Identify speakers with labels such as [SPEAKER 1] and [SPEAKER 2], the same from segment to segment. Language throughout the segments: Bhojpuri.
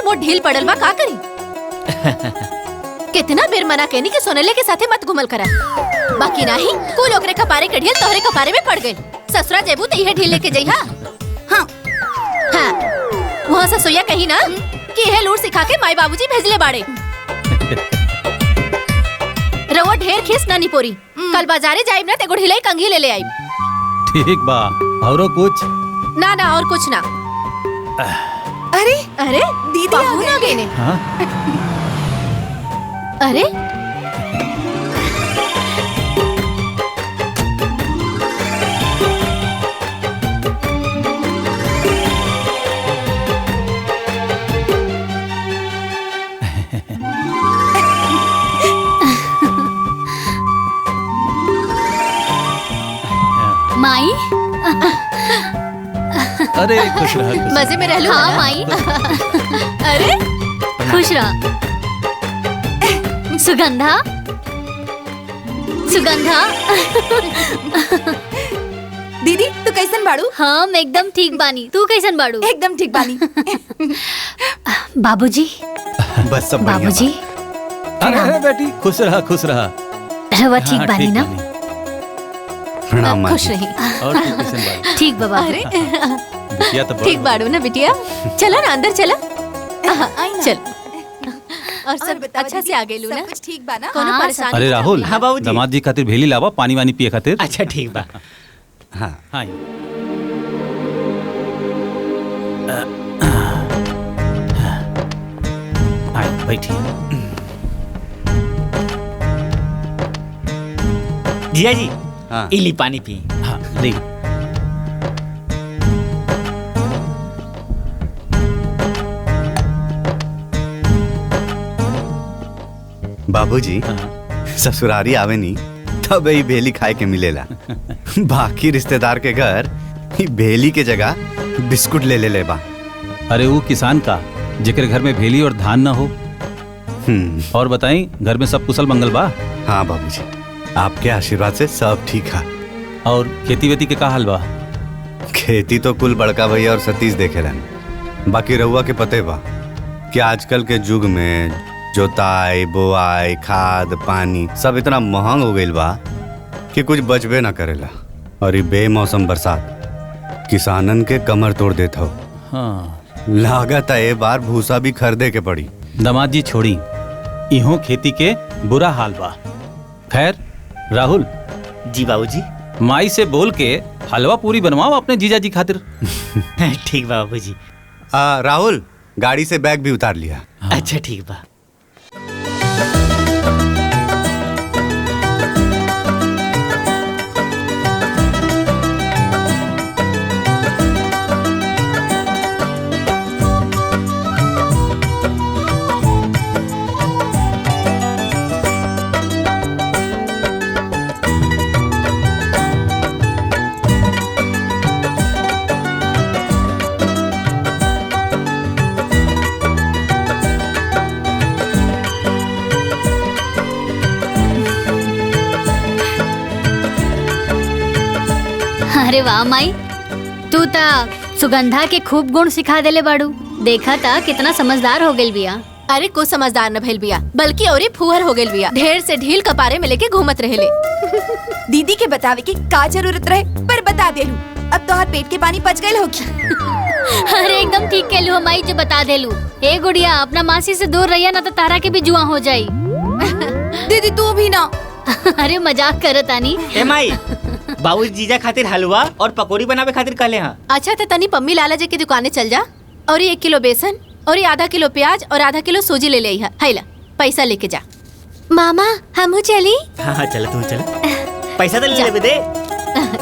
[SPEAKER 1] मोट ढील पड़ल बा, का करी? कितना बेर मना कहनी कि सोनेले के साथे मत घुमल करा, बाकी नाही कुल ओकरे कपारे के ढील तोहरे कपारे में पड़ गई। ससुरा जेबू तो यह ढील लेके जइहा। हाँ हाँ, वहाँ ससुया कही ना कि यह लूट सिखा के माई बाबूजी भेजले बाड़े। रवा ढेर खीस ना निपोरी, कल बाजारे जाइब ना ते गुड़ हिलाई कंघी ले आइब।
[SPEAKER 2] ठीक बा, औरो कुछ?
[SPEAKER 1] ना ना और कुछ ना।
[SPEAKER 3] अरे
[SPEAKER 1] अरे
[SPEAKER 3] दीदी
[SPEAKER 1] बाबू ना गए ने।
[SPEAKER 2] हाँ?
[SPEAKER 1] अरे
[SPEAKER 4] माई।
[SPEAKER 2] अरे खुश रहा, खुश
[SPEAKER 1] मजे में रह लो।
[SPEAKER 4] हाँ माई।
[SPEAKER 1] अरे
[SPEAKER 4] खुश रहा। सुगंधा, सुगंधा।
[SPEAKER 3] दीदी तू कैसन बाड़ू?
[SPEAKER 4] हम एकदम ठीक बानी, तू कैसन बाड़ू?
[SPEAKER 3] एकदम ठीक बानी।
[SPEAKER 4] बाबूजी,
[SPEAKER 2] बस सब बढ़िया
[SPEAKER 4] बाबूजी,
[SPEAKER 2] बा। अरे बेटी खुश रहा, खुश रहा।
[SPEAKER 4] रवा ठीक
[SPEAKER 2] हाँ,
[SPEAKER 4] बानी ना?
[SPEAKER 5] प्रणाम
[SPEAKER 1] खुश रही।
[SPEAKER 2] और तू कैसन बा?
[SPEAKER 4] ठीक बाबा।
[SPEAKER 1] अरे
[SPEAKER 2] बिटिया तो
[SPEAKER 1] ठीक बाड़ू ना बिटिया? चलो ना अंदर चलो। चल। और सब अच्छा से आ गेलू ना?
[SPEAKER 3] सब कुछ ठीक बा ना?
[SPEAKER 1] कोनो
[SPEAKER 4] हाँ,
[SPEAKER 1] परेशानी?
[SPEAKER 2] अरे राहुल,
[SPEAKER 6] हाँ बाबूजी।
[SPEAKER 2] दामाद जी खातिर भेली लावा, पानी वानी पिए खातिर।
[SPEAKER 6] अच्छा ठीक बा।
[SPEAKER 5] हाँ
[SPEAKER 2] हाँ बैठी।
[SPEAKER 6] जिया जी,
[SPEAKER 5] हाँ
[SPEAKER 6] इली पानी पी।
[SPEAKER 2] हाँ ले।
[SPEAKER 5] बाबूजी,
[SPEAKER 2] हाँ।
[SPEAKER 5] ससुरारी आवे नी तब यही भेली खाए के मिलेला। बाकी रिश्तेदार के घर ई भेली के जगह बिस्कुट ले बा।
[SPEAKER 2] अरे वो किसान का जेकर घर में भेली और धान न हो। और बताई, घर में सब कुशल मंगल बा?
[SPEAKER 5] हाँ बाबूजी, आपके आशीर्वाद से सब ठीक है।
[SPEAKER 2] और खेती वेती के का हाल बा?
[SPEAKER 5] खेती तो कुल बड़का भैया और सतीश देखे रहन। बाकी रहुआ के पते बा कि आजकल के युग में जोताई बोआई खाद पानी सब इतना महंग हो गईल बा कि कुछ बचबे ना करेला। और ये बेमौसम बरसात किसानन के कमर तोड़ देता हो।
[SPEAKER 2] हाँ।
[SPEAKER 5] लागत है ये बार भूसा भी खरीदे के पड़ी।
[SPEAKER 2] दामाद जी छोड़ी, इहो खेती के बुरा हाल बा। खैर राहुल
[SPEAKER 6] जी बाबूजी।
[SPEAKER 2] माई से बोल के हलवा पूरी बनवाओ अपने जीजा जी खातिर।
[SPEAKER 6] ठीक बा बाबूजी।
[SPEAKER 5] राहुल, गाड़ी से बैग भी उतार लिया।
[SPEAKER 2] हाँ।
[SPEAKER 6] अच्छा ठीक बा।
[SPEAKER 4] अरे वाह माई, तू ता सुगंधा के खूब गुण सिखा देले बाड़ू। देखा था कितना समझदार हो गई बिया।
[SPEAKER 1] अरे को समझदार न भइल बिया, बल्कि औरी फुहर हो गेल बिया। ढेर से ढील कपारे में लेके घूमत रहेले।
[SPEAKER 3] दीदी के बतावे की का जरूरत रहे, पर बता देलू। अब तो हर पेट के पानी पच गए होगी।
[SPEAKER 4] अरे एकदम ठीक कहलू माई जो बता देलू। ए गुड़िया, अपना मासी से दूर रहिया ना तो तारा के भी जुआ हो जाई।
[SPEAKER 3] दीदी तू भी ना।
[SPEAKER 4] अरे मजाक करत आनी।
[SPEAKER 6] ए माई, बाबूजी जीजा खातिर हलवा और पकौड़ी बनावे खातिर कहले हाँ।
[SPEAKER 1] अच्छा तो तनी पम्मी लाला जी की दुकाने चल जा और ये 1 किलो बेसन और ये आधा किलो प्याज और आधा किलो सूजी ले ले। हैला पैसा लेके जा। मामा हमू चली?
[SPEAKER 6] हाँ चल तू चल, पैसा तो ले ले दे।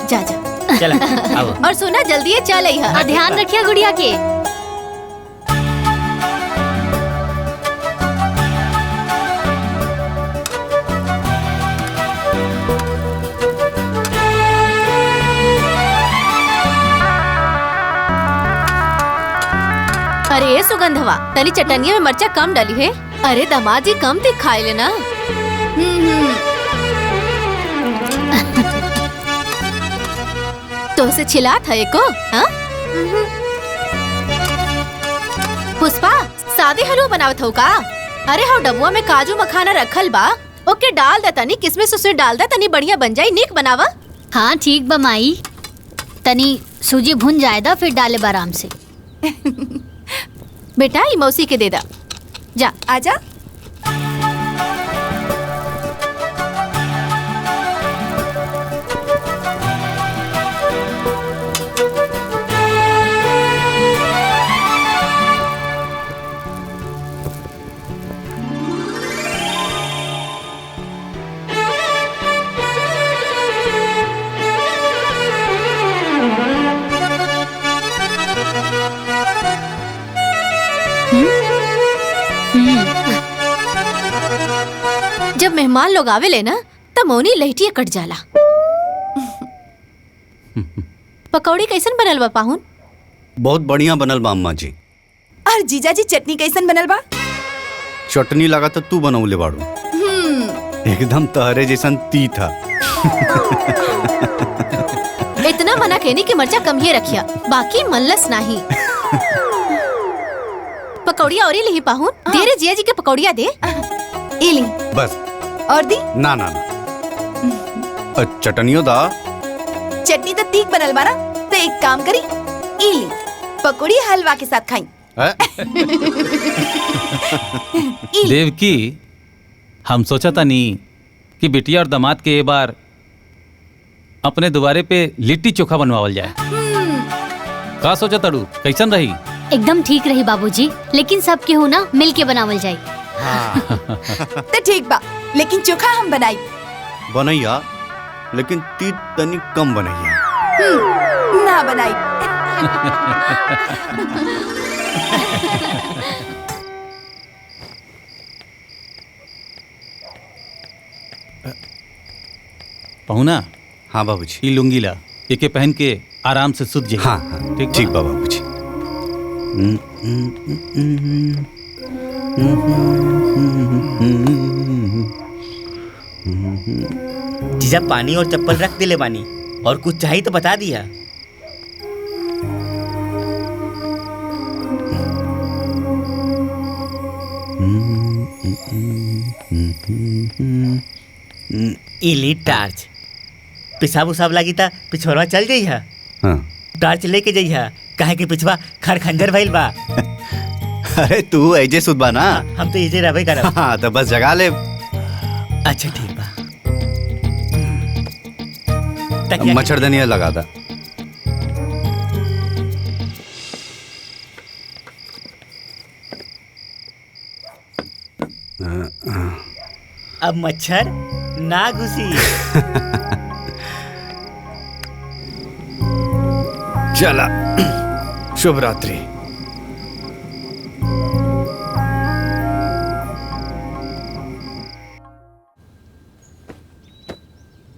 [SPEAKER 1] जा जा
[SPEAKER 6] चल आओ।
[SPEAKER 1] और सुना जल्दी चल आई।
[SPEAKER 4] ध्यान रखिया गुड़िया के।
[SPEAKER 1] अरे सुगंधवा, तनी चटनिया में मर्चा कम डाली है। अरे दामाद जी कम दिखाए लेना। तो से छिला था एको? हाँ? पुष्पा सादे हलवा बनावत हो का? अरे हाँ डबुआ में काजू मखाना रखल बा, ओके डाल दा तनी, किसमिस उसमें डाल दा तनी, बढ़िया बन जाई। नीक बनावा।
[SPEAKER 4] हाँ ठीक बा माई, तनी सूजी भुन जाएदा फिर डाले बा आराम से।
[SPEAKER 1] बेटा ई मौसी के दे दा। जा
[SPEAKER 3] आजा।
[SPEAKER 1] जब मेहमान लोग आवेले ना तब मौनी लहटिया कट जाला। पकौड़ी कैसन बनल बा पाहुन?
[SPEAKER 5] बहुत बढ़िया बनल बा अम्मा जी।
[SPEAKER 3] और जीजा जी चटनी कैसन बनल बा?
[SPEAKER 5] चटनी लगा तो तू बनौले बाड़ू, एकदम तहरे जैसन तीता।
[SPEAKER 1] इतना मना कहनी कि मर्चा कम ही रखिया, बाकी मनलस नहीं। पकौड़िया और ही ली पाहुन, दे रे जिया जी के पकौड़िया दे।
[SPEAKER 3] इली
[SPEAKER 5] बस
[SPEAKER 3] और दी।
[SPEAKER 5] ना ना ना चटनियों दा।
[SPEAKER 3] चटनी तो तीख बनल बा ना, तो एक काम करी, इली पकौड़ी हलवा के साथ खाई।
[SPEAKER 2] देवकी, हम सोचा था नहीं कि बिटिया और दामाद के ये बार अपने दोबारे पे लिट्टी चोखा बनवावल जाए। का सोचा तड़ू, कैसन रही?
[SPEAKER 4] एकदम ठीक रही बाबूजी, लेकिन सब केहू ना मिल के बनावल जाए।
[SPEAKER 3] तो ठीक बा, लेकिन चोखा हम बनाई।
[SPEAKER 5] बनैया, लेकिन तीत तनी कम बनैया।
[SPEAKER 3] ना बनाई।
[SPEAKER 2] पहुना,
[SPEAKER 5] हाँ बाबूजी।
[SPEAKER 2] ये लुंगी ला, एके पहन के आराम से सुत जाइए।
[SPEAKER 5] हाँ हाँ ठीक बा बाबूजी।
[SPEAKER 6] जीजा पानी और चप्पल रख दिले बानी, और कुछ चाहिए तो बता दिया। इली टार्च, पिसाब उसाब लगी था पिछोरवा चल जाई है।
[SPEAKER 5] हाँ।
[SPEAKER 6] टार्च लेके जाई है, काहे कि पिछवा खर खंजर भइल बा।
[SPEAKER 5] अरे तू ऐजे सुतबा ना।
[SPEAKER 6] हम तो इजे रहबे करब।
[SPEAKER 5] हाँ तो बस जगा ले।
[SPEAKER 6] अच्छा ठीक बा।
[SPEAKER 5] मच्छरदानियाँ लगा दा।
[SPEAKER 6] अब मच्छर ना घुसी।
[SPEAKER 5] चला, शुभ रात्रि।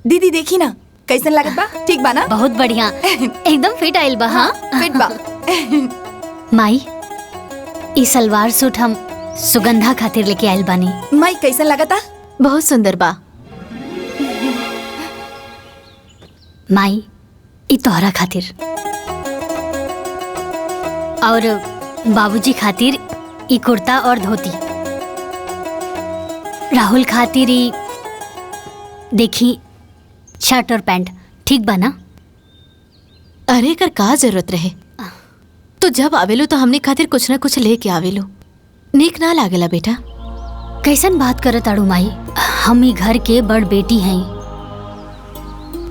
[SPEAKER 3] दीदी देखी ना कैसन लागत बा? ठीक बा ना?
[SPEAKER 4] बहुत बढ़िया, एकदम फिट आइल बा। हाँ
[SPEAKER 3] फिट बा।
[SPEAKER 4] माई, ई सलवार सूट हम सुगंधा खातिर लेके आइल बानी।
[SPEAKER 3] माई कैसन लागता?
[SPEAKER 1] बहुत सुंदर बा।
[SPEAKER 4] माई, ई तोहरा खातिर और बाबूजी खातिर ई कुर्ता और धोती, राहुल खातिर ई देखी शर्ट और पैंट। ठीक बा ना?
[SPEAKER 1] अरे कर का जरूरत रहे, तो जब आवेलो तो हमने खातिर कुछ ना कुछ लेके आवेलो। नीक ना लागेला बेटा?
[SPEAKER 4] कैसन बात करत आड़ू माई, हम ही घर के बड़ बेटी हैं,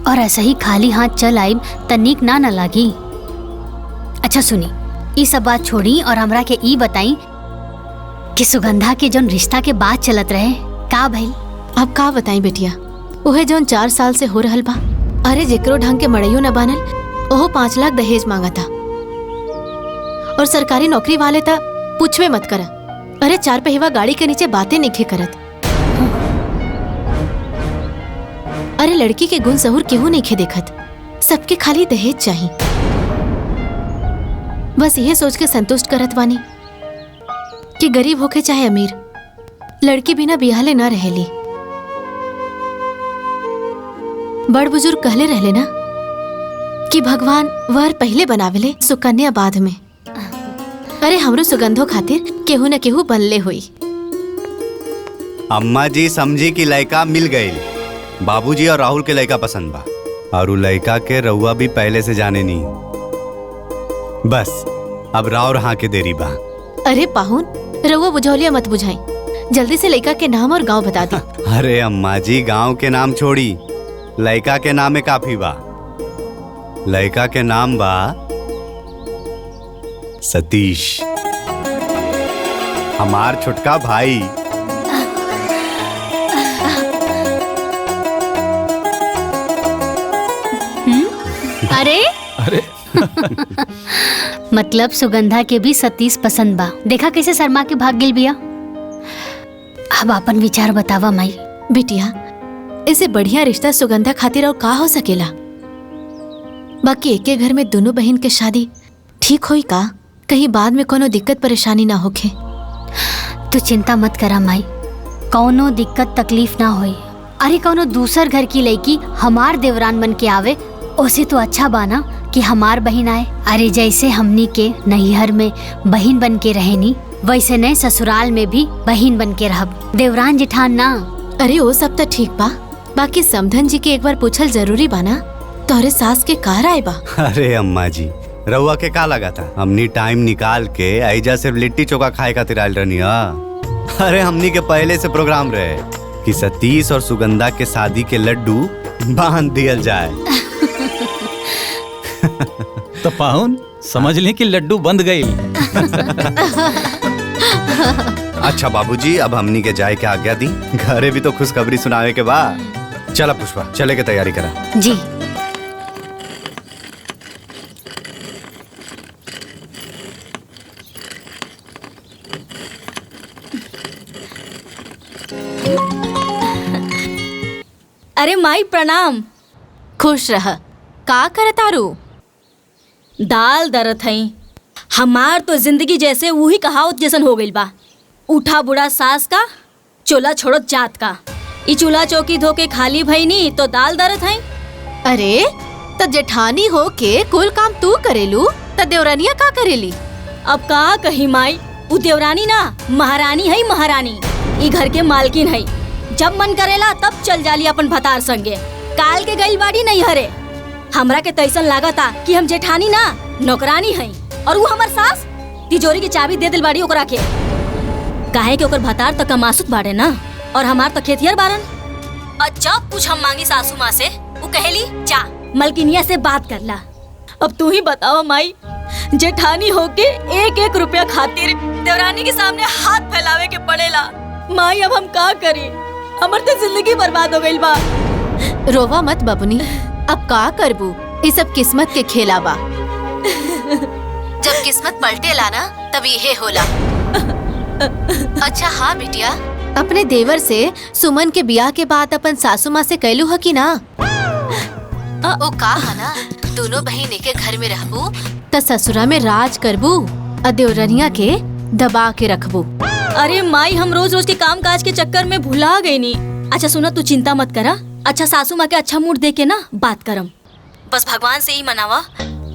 [SPEAKER 4] और ऐसे ही खाली हाथ चल आइब त नीक ना लागी। अच्छा सुनी, ई सब बात छोड़ी और हमरा के ई बताई कि सुगंधा के जौन रिश्ता के बात चलत रहे का भइल?
[SPEAKER 1] अब का बताई बेटिया, ओहे जौन 4 साल से हो रहल बा। अरे जेकरो ढंग के मड़ैयो न बनल, ओहो 5 लाख दहेज मांगा था, और सरकारी नौकरी वाले था पूछवे मत करा। अरे 4 पहिवा गाड़ी के नीचे बातें नहीं करत। अरे लड़की के गुण सहूर केहू नहीं देखत, सबके खाली दहेज चाहिए। बस यह सोच के संतुष्ट करत वानी कि गरीब होके चाहे अमीर, लड़की बिना बियाहले ना रहेली। बड़ बुजुर्ग कहले रहले ना कि भगवान वर पहले बनावेले सुकन्या बाद में। अरे हमरो सुगंधो खातिर केहू न केहू बनले हुई।
[SPEAKER 5] अम्मा जी समझी कि लड़का मिल गई। बाबूजी और राहुल के लड़का पसंद बा और उ लड़का के रउआ भी पहले से जाने नहीं। बस अब राव हाँ के देरी बा।
[SPEAKER 1] अरे पाहुन, रउआ बुझौलिया मत बुझाई, जल्दी से लड़का के नाम और गांव बता दी।
[SPEAKER 5] अरे अम्मा जी गांव के नाम छोड़ी, लड़का के नाम में काफी बा। लड़का के नाम बा सतीश, हमार छुटका भाई।
[SPEAKER 4] अरे
[SPEAKER 2] अरे
[SPEAKER 4] मतलब सुगंधा के भी सतीश पसंद बा। देखा कैसे शर्मा के भाग गिल बिया। अब अपन विचार बतावा माई।
[SPEAKER 1] बिटिया, इसे बढ़िया रिश्ता सुगंधा खातिर और का हो सकेला। बाकी एके घर में दोनों बहन के शादी ठीक होई का? कहीं बाद में कोनो दिक्कत परेशानी ना होखे।
[SPEAKER 4] तू चिंता मत करा माई, कौनो दिक्कत तकलीफ ना होई। अरे कौनो दूसर घर की लड़की हमार देवरान बन के आवे, उसे तो अच्छा बाना कि हमार बहन आए। अरे जैसे हमनी के नैहर में बहन बन के रहेनी, वैसे नए ससुराल में भी बहन बन के रहब, देवरान जिठान ना।
[SPEAKER 1] अरे वो सब तो ठीक बा, बाकी समधन जी के एक बार पूछल जरूरी बाना, तोहरे सास के कार आए बा।
[SPEAKER 5] अरे अम्मा जी रउआ के का लगा था? हमनी टाइम निकाल के ऐजा सिर्फ लिट्टी चोखा खाए खातिर आयल रहनी। अरे हमनी के पहले से प्रोग्राम रहे कि सतीश और सुगंधा के शादी के लड्डू बांध दियल जाए।
[SPEAKER 2] तो पाहुन समझ ली कि लड्डू बंद गई।
[SPEAKER 5] अच्छा बाबूजी, अब हमनी के जाए के आज्ञा दी, घरे भी तो खुशखबरी सुनावे के बाद। चला पुष्पा, चले के तैयारी करा।
[SPEAKER 4] जी।
[SPEAKER 7] अरे माई प्रणाम।
[SPEAKER 1] खुश रह। का करतारू?
[SPEAKER 7] दाल दरत हई। हमार तो जिंदगी जैसे वही कहावत जैसन हो गइल बा, उठा बुढ़ा सास का चोला छोड़त जात का। ई चूल्हा चौकी धो के खाली भईनी तो दाल दरत हई।
[SPEAKER 1] अरे तो जेठानी हो के कुल काम तू करेलू, तो देवरानिया का करेली?
[SPEAKER 7] अब का कही माई, उ देवरानी ना महारानी है। महारानी ई घर के मालकिन है। जब मन करेला तब चल जाली अपन भतार संगे। काल के गइल बाड़ी नहीं हरे। हमरा के तैसन लागता कि हम जेठानी ना नौकरानी है, और वो हमर सास तिजोरी की चाबी दे दिल बाड़ी ओकरा के। काहे के ओकर भतार तक कमासुत बाड़े ना, और हमार तो खेतिहर बारन। और जब कुछ हम मांगी सासू माँ से, वो कहेली जा मलकिनिया से बात कर ला। अब तू ही बताओ माई, जेठानी होके एक एक रुपया खातिर देवरानी के सामने हाथ फैलावे के पड़ेला। माई अब हम का करी? हमर तो जिंदगी बर्बाद हो गइल बा।
[SPEAKER 1] रोवा मत बबुनी, अब का करबू? ये सब किस्मत के खेला बा। जब किस्मत पलटेला ना तब ये होला। अच्छा हाँ बिटिया, अपने देवर से सुमन के बियाह के बाद अपन सासू माँ से कहलू है कि ना? ओ का है ना, दोनों बहन के घर में रहबू त ससुरा में राज करबू, और देवरनिया के दबा के रखबू।
[SPEAKER 7] अरे माई, हम रोज रोज के काम काज के चक्कर में भुला गई नी। अच्छा सुना, तू चिंता मत करा। अच्छा सासू माँ के अच्छा मूड दे के ना बात करम। बस भगवान से ही मनावा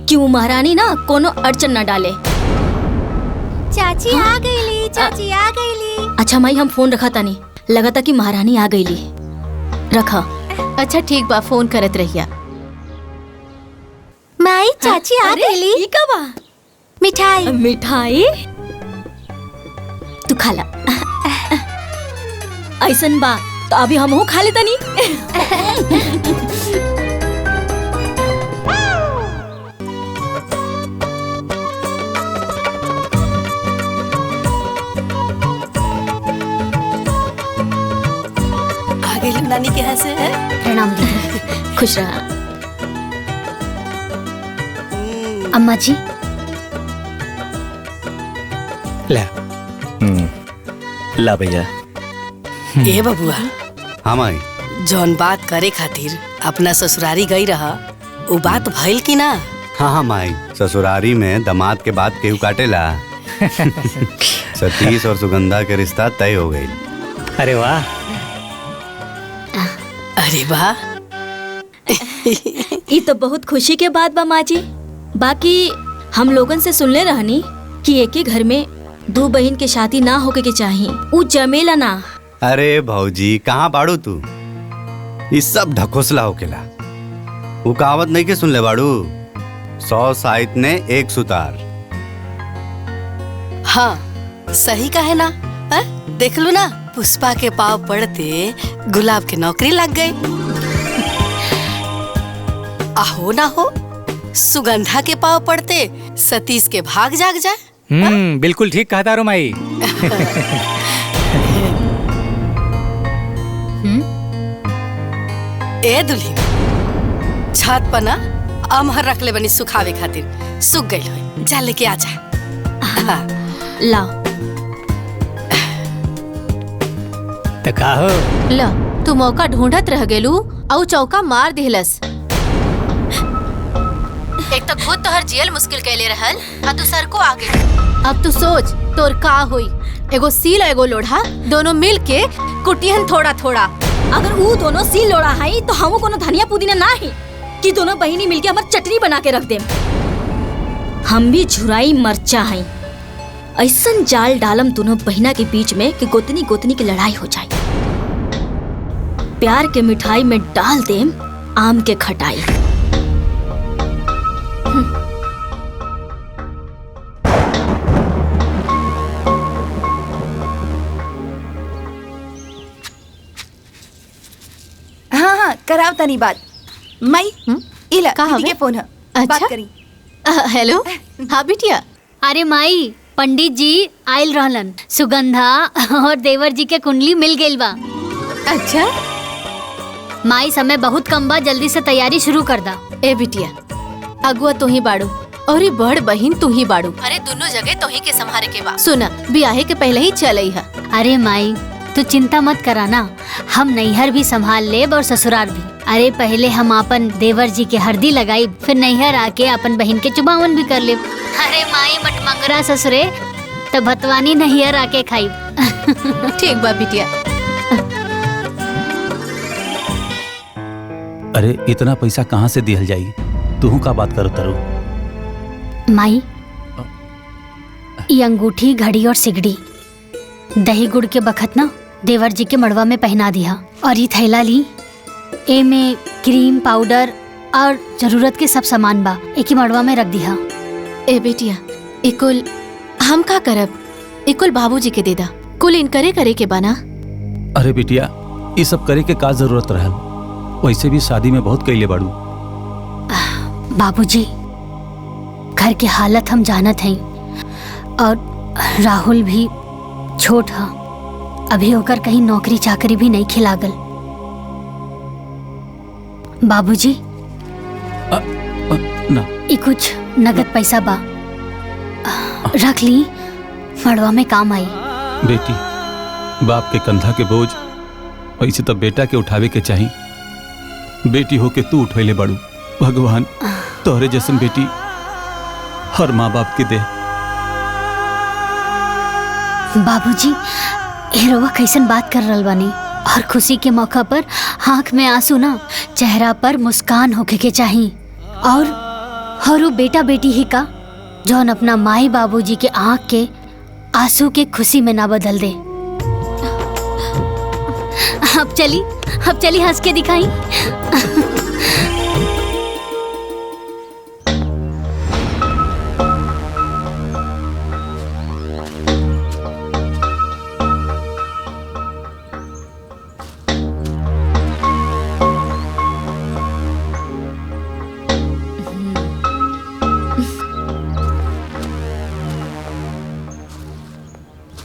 [SPEAKER 7] कि वो महारानी ना कोनो अड़चन न डाले।
[SPEAKER 1] चाची आ गईली, चाची आ गईली।
[SPEAKER 7] अच्छा माई, हम फोन रखा तानी, लगा था कि महारानी आ गईली। रखा।
[SPEAKER 1] अच्छा ठीक बा, फोन करत रहिया। माई चाची आ गईली।
[SPEAKER 7] ई का बा?
[SPEAKER 1] मिठाई।
[SPEAKER 7] मिठाई तू खा ला। ऐसन बा तो अभी हमहू खा ले तनी।
[SPEAKER 3] आ गई नानी के यहाँ से।
[SPEAKER 4] प्रणाम दीदी।
[SPEAKER 7] खुश रहा।
[SPEAKER 4] अम्मा जी।
[SPEAKER 6] ला भैया।
[SPEAKER 3] ए बबुआ,
[SPEAKER 5] हाँ माई।
[SPEAKER 3] जौन बात करे खातिर अपना ससुरारी गई रहा, वो बात भइल की ना?
[SPEAKER 5] हाँ हाँ माई, ससुरारी में दामाद के बाद केहू काटेला। सतीश और सुगंधा के रिश्ता तय हो गई।
[SPEAKER 6] अरे वाह।
[SPEAKER 3] अरे वाह।
[SPEAKER 7] ये तो बहुत खुशी के बात बा माँ जी। बाकी हम लोगन से सुनले रहनी कि एक ही घर में दो बहन के शादी ना होके के चाहिए, उ जमेला ना।
[SPEAKER 5] अरे भौजी कहाँ बाड़ू तू? ये सब ढकोसला होकेला। वो कहावत नहीं के सुन ले बाड़ू, 100 साइत ने 1 सुतार।
[SPEAKER 8] हाँ सही कहे ना। देख लू ना, पुष्पा के पाँव पड़ते गुलाब के नौकरी लग गई। आहो ना हो, सुगंधा के पाँव पड़ते सतीश के भाग जाग जाए।
[SPEAKER 9] बिल्कुल ठीक कहा तारो माई।
[SPEAKER 8] ए दुल्ही, छत पर ना अमहर रख ले बनी सुखावे खातिर, सूख गई हो, जा लेके आ जा।
[SPEAKER 7] लाओ
[SPEAKER 9] तो का हो?
[SPEAKER 1] ल तू मौका ढूंढत रह गेलू और चौका मार दिहलस। एक तो खुद तोहर जियल मुश्किल कैले रहल, आ दूसर को आगे। अब तू सोच तोर का होई। एगो सील एगो लोढ़ा दोनों मिल के कुटियन थोड़ा थोड़ा।
[SPEAKER 7] अगर वो दोनों सील लोड़ा है तो हम कोनो धनिया पुदीना ना है कि दोनों बहिनी मिलके हमार चटनी बना के रख देम। हम भी झुराई मरचा हैं। ऐसन जाल डालम दोनों बहिना के बीच में कि गोतनी गोतनी की लड़ाई हो जाए। प्यार के मिठाई में डाल देम आम के खटाई।
[SPEAKER 3] हाँ कराव तनी बात। मई इला
[SPEAKER 1] का
[SPEAKER 3] दीदी
[SPEAKER 1] हवे?
[SPEAKER 3] के फोन है।
[SPEAKER 1] अच्छा?
[SPEAKER 3] बात करी।
[SPEAKER 1] हेलो। हाँ बिटिया।
[SPEAKER 4] अरे माई, पंडित जी आयल रहलन, सुगंधा और देवर जी के कुंडली मिल गइल बा।
[SPEAKER 1] अच्छा
[SPEAKER 4] माई समय बहुत कम बा, जल्दी से तैयारी शुरू कर दा।
[SPEAKER 1] ए बिटिया, अगुआ तू ही बाड़ू और ये बड़ बहिन तू ही बाड़ू। अरे दोनों जगह तो ही के संभारे के बा। सुना, ब्याहे के पहले ही चलई है।
[SPEAKER 4] अरे माई तू चिंता मत कराना, हम नैहर भी संभाल लेब और ससुराल भी। अरे पहले हम अपन देवर जी के हरदी लगाई, फिर नैहर आके अपन बहन के चुमावन भी कर लेब। अरे माई मटमंगरा ससुरे तो भतवानी नैहर आके खाई।
[SPEAKER 1] ठीक बा बिटिया।
[SPEAKER 2] अरे इतना पैसा कहाँ से दिहल जाई? तू का बात करो तरू?
[SPEAKER 4] माई ये अंगूठी, घड़ी और सिगड़ी दही गुड़ के बखत ना देवर जी के मड़वा में पहना दिया। और ये थैला ली, ए में क्रीम पाउडर और जरूरत के सब सामान बा, एक ही मड़वा में रख दिया।
[SPEAKER 1] ए बेटिया, इकुल हम का करब? इकुल बाबूजी के दे दा, कुल इनकरे करे के बना।
[SPEAKER 2] अरे बिटिया, ये सब करे के का जरूरत रहल? वैसे भी शादी में बहुत कैले बाड़ू।
[SPEAKER 4] बाबूजी घर के हालत हम जानत हैं, और राहुल भी छोट है, अभी होकर कहीं नौकरी चाकरी भी नहीं खिलागल। बाबूजी
[SPEAKER 2] ना
[SPEAKER 4] ये कुछ नगद पैसा बा, रख ली, मड़वा में काम आई।
[SPEAKER 2] बेटी, बाप के कंधा के बोझ वैसे तो बेटा के उठावे के चाहिए। बेटी होके तू उठैले बाड़ू। भगवान तोहरे जैसन बेटी हर माँ बाप के दे।
[SPEAKER 4] बाबूजी हेरोवा कैसन बात कर रहल बानी, और खुशी के मौका पर आँख में आंसू ना, चेहरा पर मुस्कान होके के चाहिए। और वो बेटा बेटी ही का जौन अपना माई बाबूजी के आँख के आंसू के खुशी में ना बदल दे। अब चली हंस के दिखाई।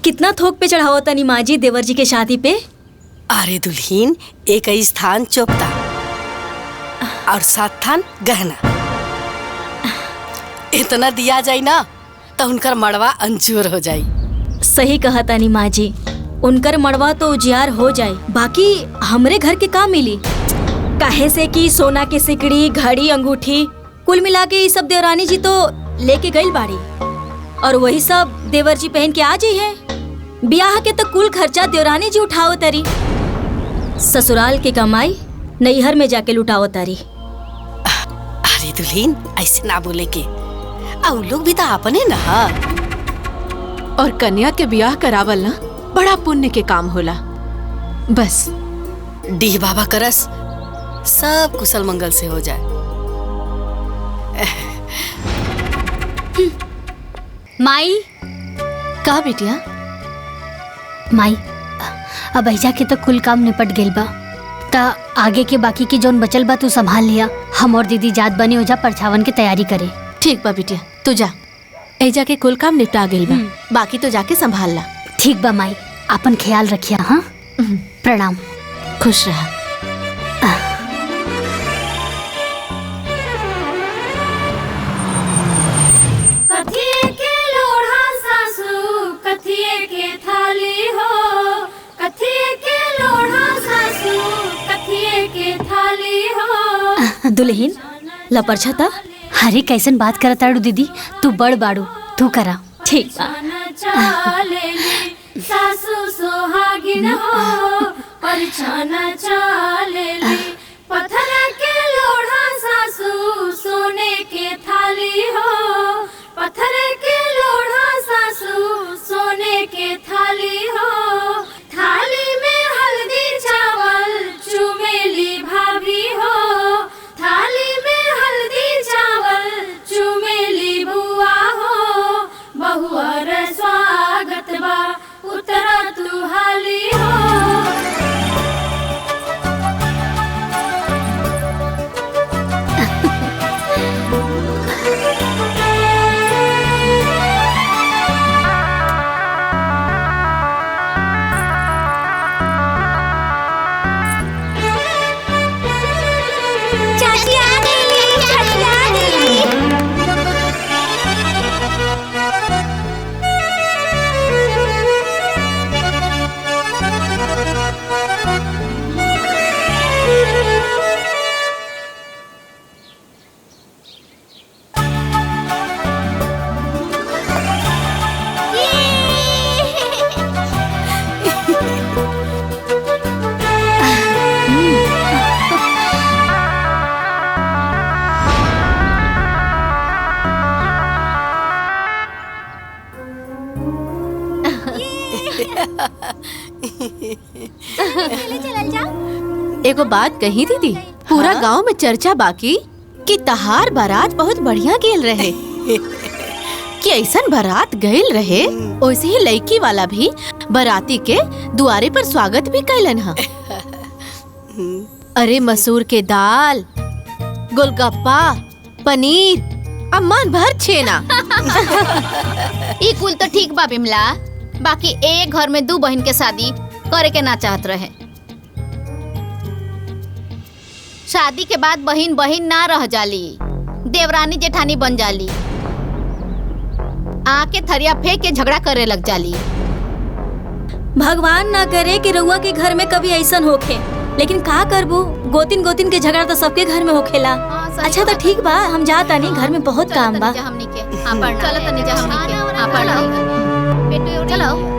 [SPEAKER 7] कितना थोक पे चढ़ाओ तनी माँ जी देवर जी के शादी पे?
[SPEAKER 8] अरे दुल्हीन, एक ही स्थान चोपता और 7 थान गहना। इतना दिया जाए ना तो उनकर मड़वा अंजूर हो जाई।
[SPEAKER 7] सही कहा तानी माँ जी, उनकर मड़वा तो उजियार हो जाए, बाकी हमरे घर के काम मिली। काहे से कि सोना के सिकड़ी, घड़ी, अंगूठी कुल मिला के ये सब देवरानी जी तो लेके गई बाड़ी, और वही सब देवर जी पहन के आ जाई है। ब्याह के तो कुल खर्चा देवरानी जी उठाओ तरी, ससुराल के कमाई नैहर में जाके लुटाओ तारी।
[SPEAKER 8] अरे दुल्हीन, ऐसे ना बोले के, और लोग भी तो अपने ना।
[SPEAKER 10] और कन्या के ब्याह करावल ना बड़ा पुण्य के काम होला। बस
[SPEAKER 8] डीह बाबा करस सब कुशल मंगल से हो जाए।
[SPEAKER 4] माई
[SPEAKER 1] का बिटिया?
[SPEAKER 4] माई अब ऐजा के तो कुल काम निपट गेल बा, ता आगे के बाकी के जोन बचल बा तू संभाल लिया। हम और दीदी जात बनी हो जा परछावन की तैयारी करे।
[SPEAKER 1] ठीक बा बिटिया, तू जा, ऐजा के कुल काम निपटा गेल बा, बाकी तो जाके संभाल ला।
[SPEAKER 4] ठीक बा माई, अपन ख्याल रखिया। हाँ, प्रणाम।
[SPEAKER 1] खुश रहा।
[SPEAKER 11] कथिए के लोढ़ा सासू कथिए के थाली हो, कथिए के लोढ़ा सासू कथिए के थाली हो।
[SPEAKER 7] दुल्हन लपरछता।
[SPEAKER 4] अरे कैसन बात करत ताड़ू दीदी, तू बड़ बाड़ू, तू करा।
[SPEAKER 7] ठीक बा।
[SPEAKER 11] चालेली सासू सोहागिन हो, परछाना चालेली। पत्थर के लोढ़ा सासू सोने के थाली हो, पत्थर के लोढ़ा सासू सोने के थाली हो। थाली में हल्दी चावल चुमेली भाभी हो, थाली में हल्दी चावल चुमेली बुआ हो। बहुअर स्वागत बा उतरा तू हाली हो।
[SPEAKER 1] चाची आ गई, चाची आ गई। एगो बात कही दीदी, पूरा गांव में चर्चा बाकी कि तहार बारात बहुत बढ़िया गेल रहे। कि ऐसन बारात गईल रहे, वैसे ही लड़की वाला भी बाराती के दुआरे पर स्वागत भी कैलन हा। अरे मसूर के दाल, गोलगप्पा, पनीर, अम्मान भर छेना।
[SPEAKER 12] ई कुल तो ठीक बा बिमला, बाकी एक घर में दू बहन के शादी करे के ना चाहत रहे। शादी के बाद बहन बहन ना रह जाली, देवरानी जेठानी बन जाली, आके थरिया फेंक के झगड़ा करे लग जाली।
[SPEAKER 7] भगवान ना करे कि रउआ के घर में कभी ऐसन होखे, लेकिन का करबू, गोतिन गोतिन के झगड़ा तो सबके घर में होखेला। अच्छा तो ठीक बा, हम जाता नहीं, घर में बहुत काम बा।
[SPEAKER 12] हमनी के चलो तनी जा, हमनी के बेटू चलो।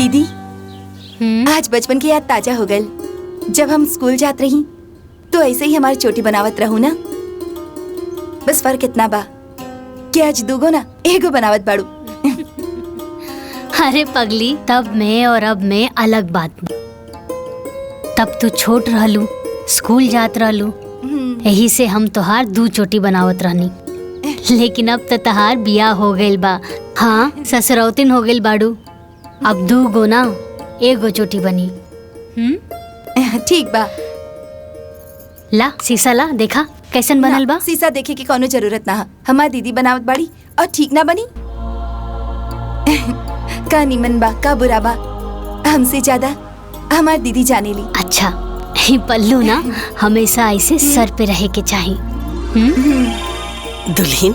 [SPEAKER 3] दीदी आज बचपन की याद ताजा हो गई। जब हम स्कूल जात रही तो ऐसे ही हमारी चोटी बनावत रहू ना। बस फर्क इतना बा कि आज दूगो ना एगो बनावत बाड़ू।
[SPEAKER 4] अरे पगली, तब मैं और अब मैं अलग बात। तब तू छोट रहलू, स्कूल जात रहलू, यही से हम तोहार 2 चोटी बनावत रहनी। लेकिन अब तो तहार बियाह हो गइल बा। हाँ, ससुरौतिन हो गइल बाड़ू। अब 2 गो ना एगो चोटी बनी।
[SPEAKER 3] ठीक बा।
[SPEAKER 4] ला शीशा ला, देखा कैसन बनल बा।
[SPEAKER 3] शीशा देखे की कोनो जरूरत ना। हमार दीदी बनावत बाड़ी और ठीक ना बनी। का निमन बा का बुरा बा, हमसे ज्यादा हमार दीदी जाने ली।
[SPEAKER 4] अच्छा, ये पल्लू ना हमेशा ऐसे सर पे रहे के चाहिए।
[SPEAKER 8] दुल्हन,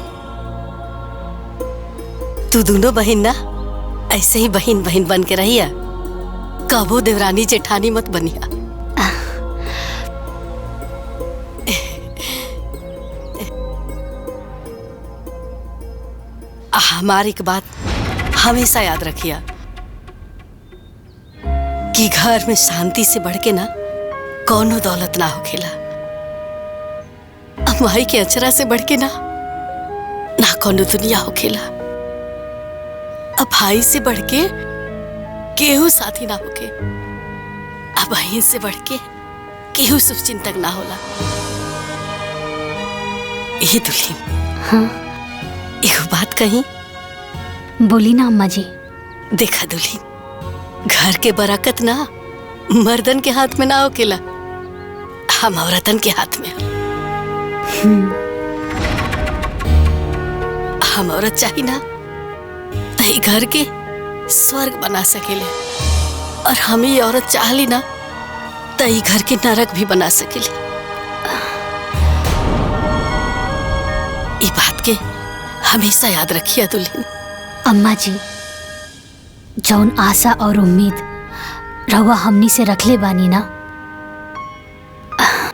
[SPEAKER 8] तू दोनों बहन ना ऐसे ही बहन बहन बन के रहिया। कबो देवरानी जेठानी मत बनिया। हमारी एक बात हमेशा याद रखिया कि घर में शांति से बढ़ के ना कौनो दौलत ना होखेला। माई के अचरा से बढ़ के ना कौनो दुनिया होखेला। अब भाई से बढ़ के केहू साथी ना होके, अब बहन से बढ़ के केहू शुभचिंतक ना होला। ये दुल्हन,
[SPEAKER 4] हाँ
[SPEAKER 8] एगो बात कही।
[SPEAKER 4] बोली ना अम्मा जी।
[SPEAKER 8] देखा दुल्हन, घर के बरकत ना मर्दन के हाथ में ना होकेला, हम औरतन के हाथ में। हम औरत चाहिए ना तही घर के स्वर्ग बना सकेले, और हम ही औरत चाहली ना तही घर के नरक भी बना सकेले। ये बात के हमेशा याद रखिए दुल्हन।
[SPEAKER 4] अम्मा जी, जौन आशा और उम्मीद रहुआ हमनी से रखले बानी ना,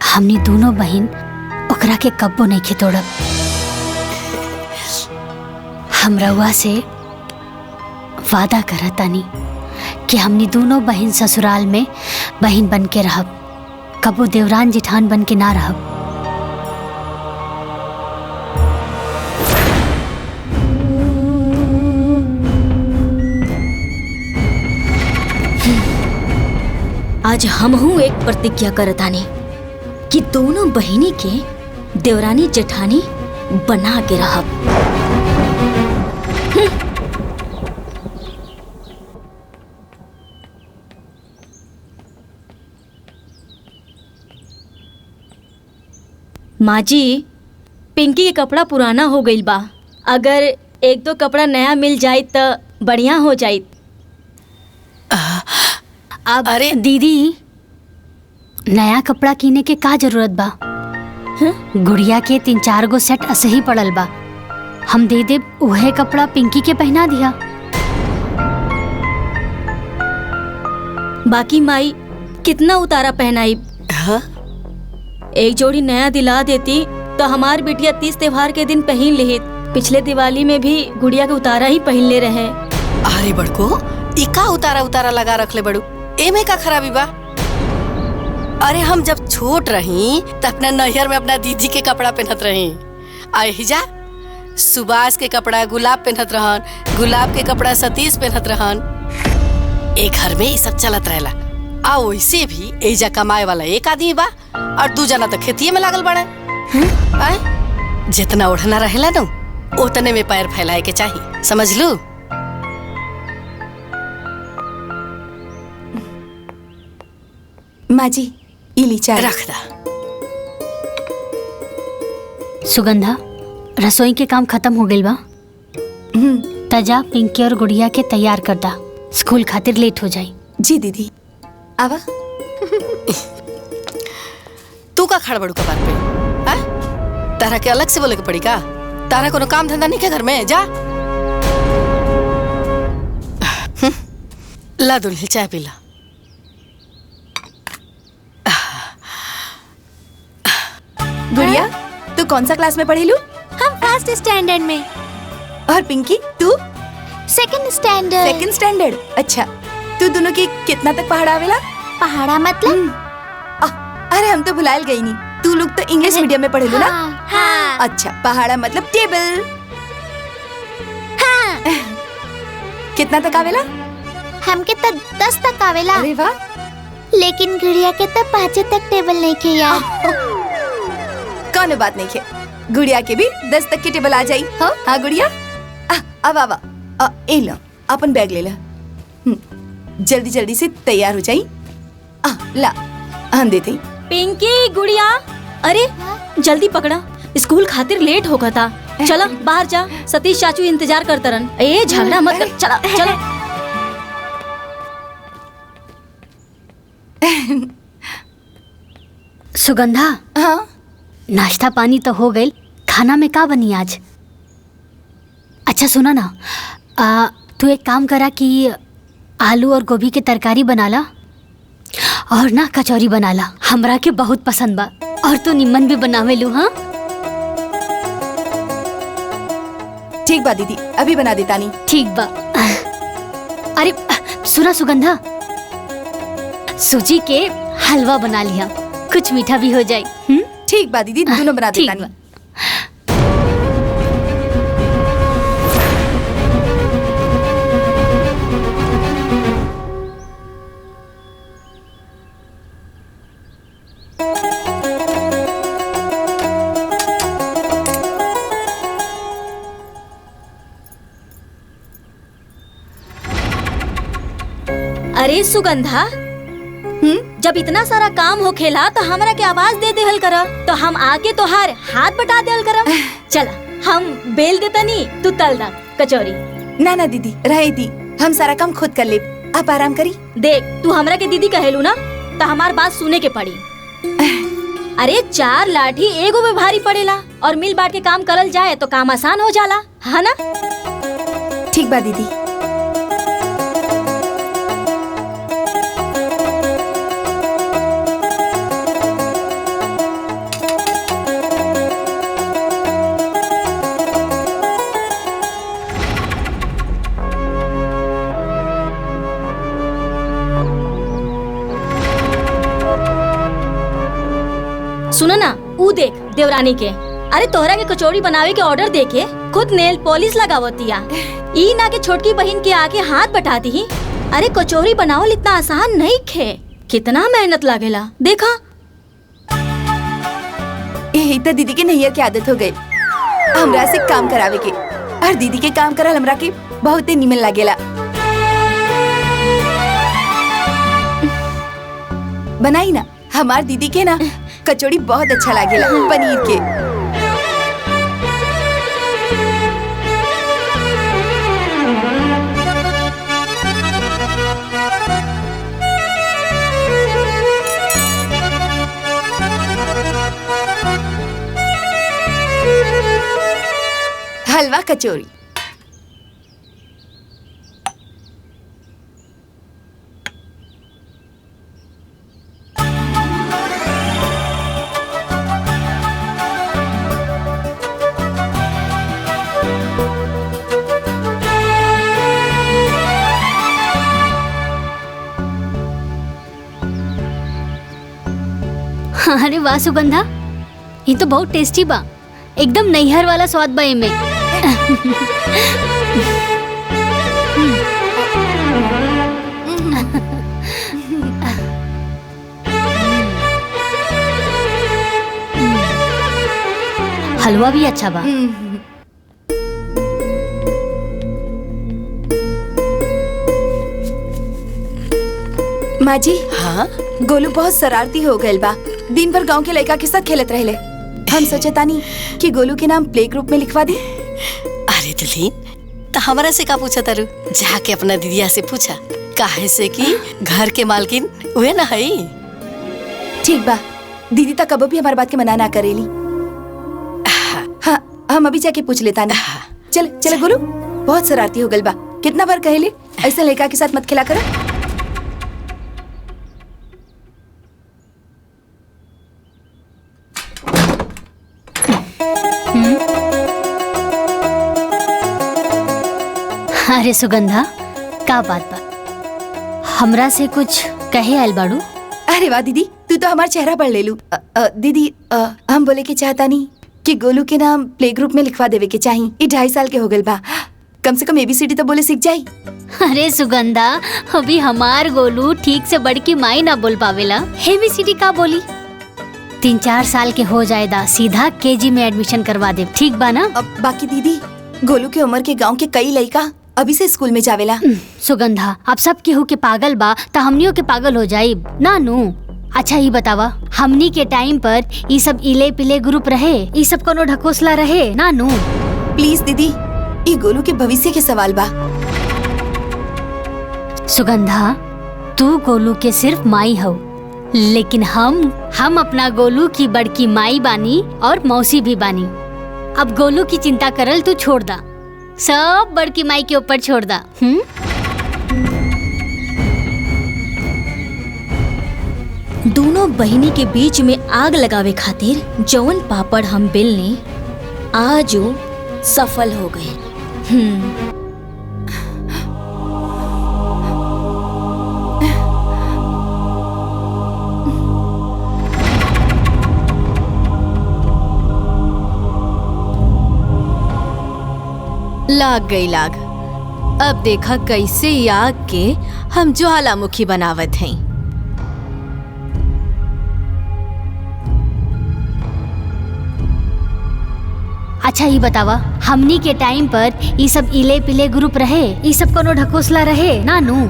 [SPEAKER 4] हमनी दोनों बहन ओकरा के कब्बो नहीं के तोड़ब। हम रहुआ से वादा करतानी कि हमनी दोनों बहन ससुराल में बहन बन के रहब, कबो देवरान जेठान बन के ना रहब।
[SPEAKER 7] आज हमहू एक प्रतिज्ञा करतानी कि दोनों बहिनी के देवरानी जेठानी बना के रहब। माँ जी, पिंकी के कपड़ा पुराना हो गईल बा। अगर 1-2 कपड़ा नया मिल जाए तो बढ़िया हो जाए।
[SPEAKER 4] अब अरे दीदी, नया कपड़ा किने के का जरूरत बा। गुड़िया के 3-4 गो सेट ऐसे ही पड़ल बा, हम दे दे उहे कपड़ा पिंकी के पहना दिया।
[SPEAKER 7] बाकी माई कितना उतारा पहनाई। एक जोड़ी नया दिला देती तो हमार बिटिया 30 त्योहार के दिन पहन लेहित। पिछले दिवाली में भी गुड़िया के उतारा ही पहन ले रहे।
[SPEAKER 8] अरे बड़को, इका उतारा लगा रख ले बड़ू, एमे का खराबी बा। अरे हम जब छोट रही तो अपना नैहर में अपना दीदी के कपड़ा पहनत रही। हिजा सुभाष के कपड़ा गुलाब पहनत रहन, गुलाब के कपड़ा सतीश पहनत रहन। एक घर में ये सब चलत रहेला। आ वैसे भी एजा कमाए वाला एक आदमी बा और 2 जना तो खेतिये में लागल बड़े। जितना ओढ़ना रहेला ना उतने में पैर फैलाए के चाहिए, समझ लू।
[SPEAKER 3] माँ जी, इली चाय
[SPEAKER 8] रख दा।
[SPEAKER 4] सुगंधा, रसोई के काम खत्म हो गइल बा। तजा पिंकी और गुड़िया के तैयार कर दा, स्कूल खातिर लेट हो जाई।
[SPEAKER 3] जी दीदी। आवा।
[SPEAKER 8] तू का खड़ बड़ू कबार पे? तारा के अलग से बोले के पड़ी का? तारा कोनो काम धंधा नहीं के घर में? जा ला दुल्हन चाय पी ला।
[SPEAKER 3] गुड़िया, तू कौन सा क्लास में पढ़ी लू?
[SPEAKER 1] हम फर्स्ट स्टैंडर्ड में।
[SPEAKER 3] और पिंकी तू?
[SPEAKER 1] Second standard.
[SPEAKER 3] सेकंड स्टैंडर्ड, अच्छा। तू दोनों की कितना तक पहाड़ आवेला?
[SPEAKER 12] पहाड़ा मतलब?
[SPEAKER 3] अरे हम तो भुलायल गई नहीं, तू लोग तो इंग्लिश मीडियम में पढ़े लो ना।
[SPEAKER 12] हाँ।
[SPEAKER 3] अच्छा, पहाड़ा मतलब टेबल।
[SPEAKER 12] हाँ।
[SPEAKER 3] कितना तक आवेला?
[SPEAKER 12] हमके तो 10 तक आवेला।
[SPEAKER 3] अरे वाह।
[SPEAKER 12] लेकिन गुड़िया के तो 5 तक टेबल नहीं के यार।
[SPEAKER 3] कौन बात नहीं है, गुड़िया के भी 10 तक की टेबल आ जाई। हाँ गुड़िया, अब आवा ए लो अपन बैग ले ला। जल्दी जल्दी से तैयार हो जाई। ला हम देते।
[SPEAKER 7] पिंकी गुड़िया, अरे जल्दी पकड़ा, स्कूल खातिर लेट होगा था। चला बाहर जा, सतीश चाचू इंतजार करते रहन। ए झगड़ा मत कर, चला चला।
[SPEAKER 4] सुगंधा।
[SPEAKER 3] हाँ
[SPEAKER 4] नाश्ता पानी तो हो गई, खाना में का बनी आज? अच्छा सुना ना, तू एक काम करा कि आलू और गोभी की तरकारी बना ला और ना कचौरी बना ला, हमरा के बहुत पसंद बा। और तू निम्मन भी बनावे लू। हाँ
[SPEAKER 3] ठीक बा दीदी, अभी बना देता नहीं।
[SPEAKER 4] ठीक बा। अरे सुना सुगंधा, सूजी के हलवा बना लिया, कुछ मीठा भी हो जाए।
[SPEAKER 3] ठीक बा दीदी, दोनों बना देता नहीं।
[SPEAKER 7] अरे सुगंधा, जब इतना सारा काम हो खेला तो हमरा के आवाज दे देहल करा, तो हम आके तोहार हाथ बटा देहल करा। चला हम बेल देता नी, तू तल दा कचौरी।
[SPEAKER 3] ना ना दीदी रहे दी, हम सारा काम खुद कर ले, आप आराम करी।
[SPEAKER 7] देख तू हमरा के दीदी कहेलू ना, तो हमार बात सुने के पड़ी। अरे 4 लाठी एगो में भारी पड़ेला, और मिल बांट के काम करल जाए तो काम आसान हो जाला, है ना?
[SPEAKER 3] ठीक बा दीदी।
[SPEAKER 7] सुनो ना, ऊ देख देवरानी के, अरे तोहरा के कचौड़ी बनावे के ऑर्डर देके खुद नेल पॉलिश लगावतिया। ई ना के छोटकी बहन के आके हाथ बटाती ही। अरे कचौड़ी बनावल इतना आसान नहीं खे, कितना मेहनत लागेला देखा।
[SPEAKER 3] यही तो दीदी के नैयर की आदत हो गई, हमरा से काम करावे के, और दीदी के काम करल हमरा के बहुत ही निमन लागेला। बनाई ना, हमार दीदी के ना कचौड़ी बहुत अच्छा लागेला, पनीर के। हलवा कचौरी।
[SPEAKER 4] अरे वाह सुगंधा, ये तो बहुत टेस्टी बा, एकदम नैहर वाला स्वाद बा एमे। हलवा भी अच्छा बा।
[SPEAKER 3] माँ जी।
[SPEAKER 8] हाँ?
[SPEAKER 3] गोलू बहुत शरारती हो गए बा, दिन भर गांव के लड़का के साथ खेलत रहले। हम सोचे तानी कि गोलू के नाम प्ले ग्रुप में लिखवा दी।
[SPEAKER 8] अरे दुल्हीन, तो हमारा से का पूछा तारू? जाके अपना दीदिया से पूछा, काहे से कि घर के मालकिन उहे ना हई।
[SPEAKER 3] ठीक बा, दीदी तक कबो भी हमारी बात के मना ना करेली। हाँ हम अभी जाके पूछ लेता ना। चल चल गोलू, बहुत शरारती हो गल बा, कितना बार कहेले ऐसा लड़का के साथ मत खेला करो।
[SPEAKER 4] अरे सुगंधा, का बात बा? हमरा से कुछ कहे आयल बाड़ू?
[SPEAKER 3] अरे वाह दीदी, तू तो हमारा चेहरा पढ़ ले लू। दीदी हम बोले के चाहता नहीं कि गोलू के नाम प्ले ग्रुप में लिखवा देवे के चाहिए। ये 2.5 साल के हो गल बा, कम से कम ABCD तो बोले सीख जाई।
[SPEAKER 4] अरे सुगंधा, अभी हमार गोलू ठीक से बड़की माई ना बोल पावेला, ABCD का बोली? 3-4 साल के हो जाएदा, सीधा KG में एडमिशन करवा दे, ठीक बा ना?
[SPEAKER 3] अब बाकी दीदी, गोलू के उम्र के गांव के कई लड़का अभी से स्कूल में जावेला।
[SPEAKER 4] सुगंधा, अब सब केहू के पागल बा त हमनियों के पागल हो जाई ना नू। अच्छा ये बतावा, हमनी के टाइम पर ये सब इले पिले ग्रुप रहे, ये सब कोनो ढकोसला रहे ना नू?
[SPEAKER 3] प्लीज दीदी, ये गोलू के भविष्य के सवाल बा।
[SPEAKER 4] सुगंधा, तू गोलू के सिर्फ माई हो, लेकिन हम अपना गोलू की बड़की माई बानी और मौसी भी बानी। अब गोलू की चिंता करल तू छोड़ दा, सब बड़की माई के ऊपर छोड़ दा।
[SPEAKER 7] दोनों बहिनी के बीच में आग लगावे खातिर जौन पापड़ हम बेलने आज वो सफल हो गए।
[SPEAKER 10] लाग गई लाग। अब देखा कैसे ई आग के हम ज्वालामुखी बनावत हैं।
[SPEAKER 4] अच्छा ये बतावा, हमनी के टाइम पर ये सब इले पिले ग्रुप रहे, ये सब कोनो ढकोसला रहे ना नू?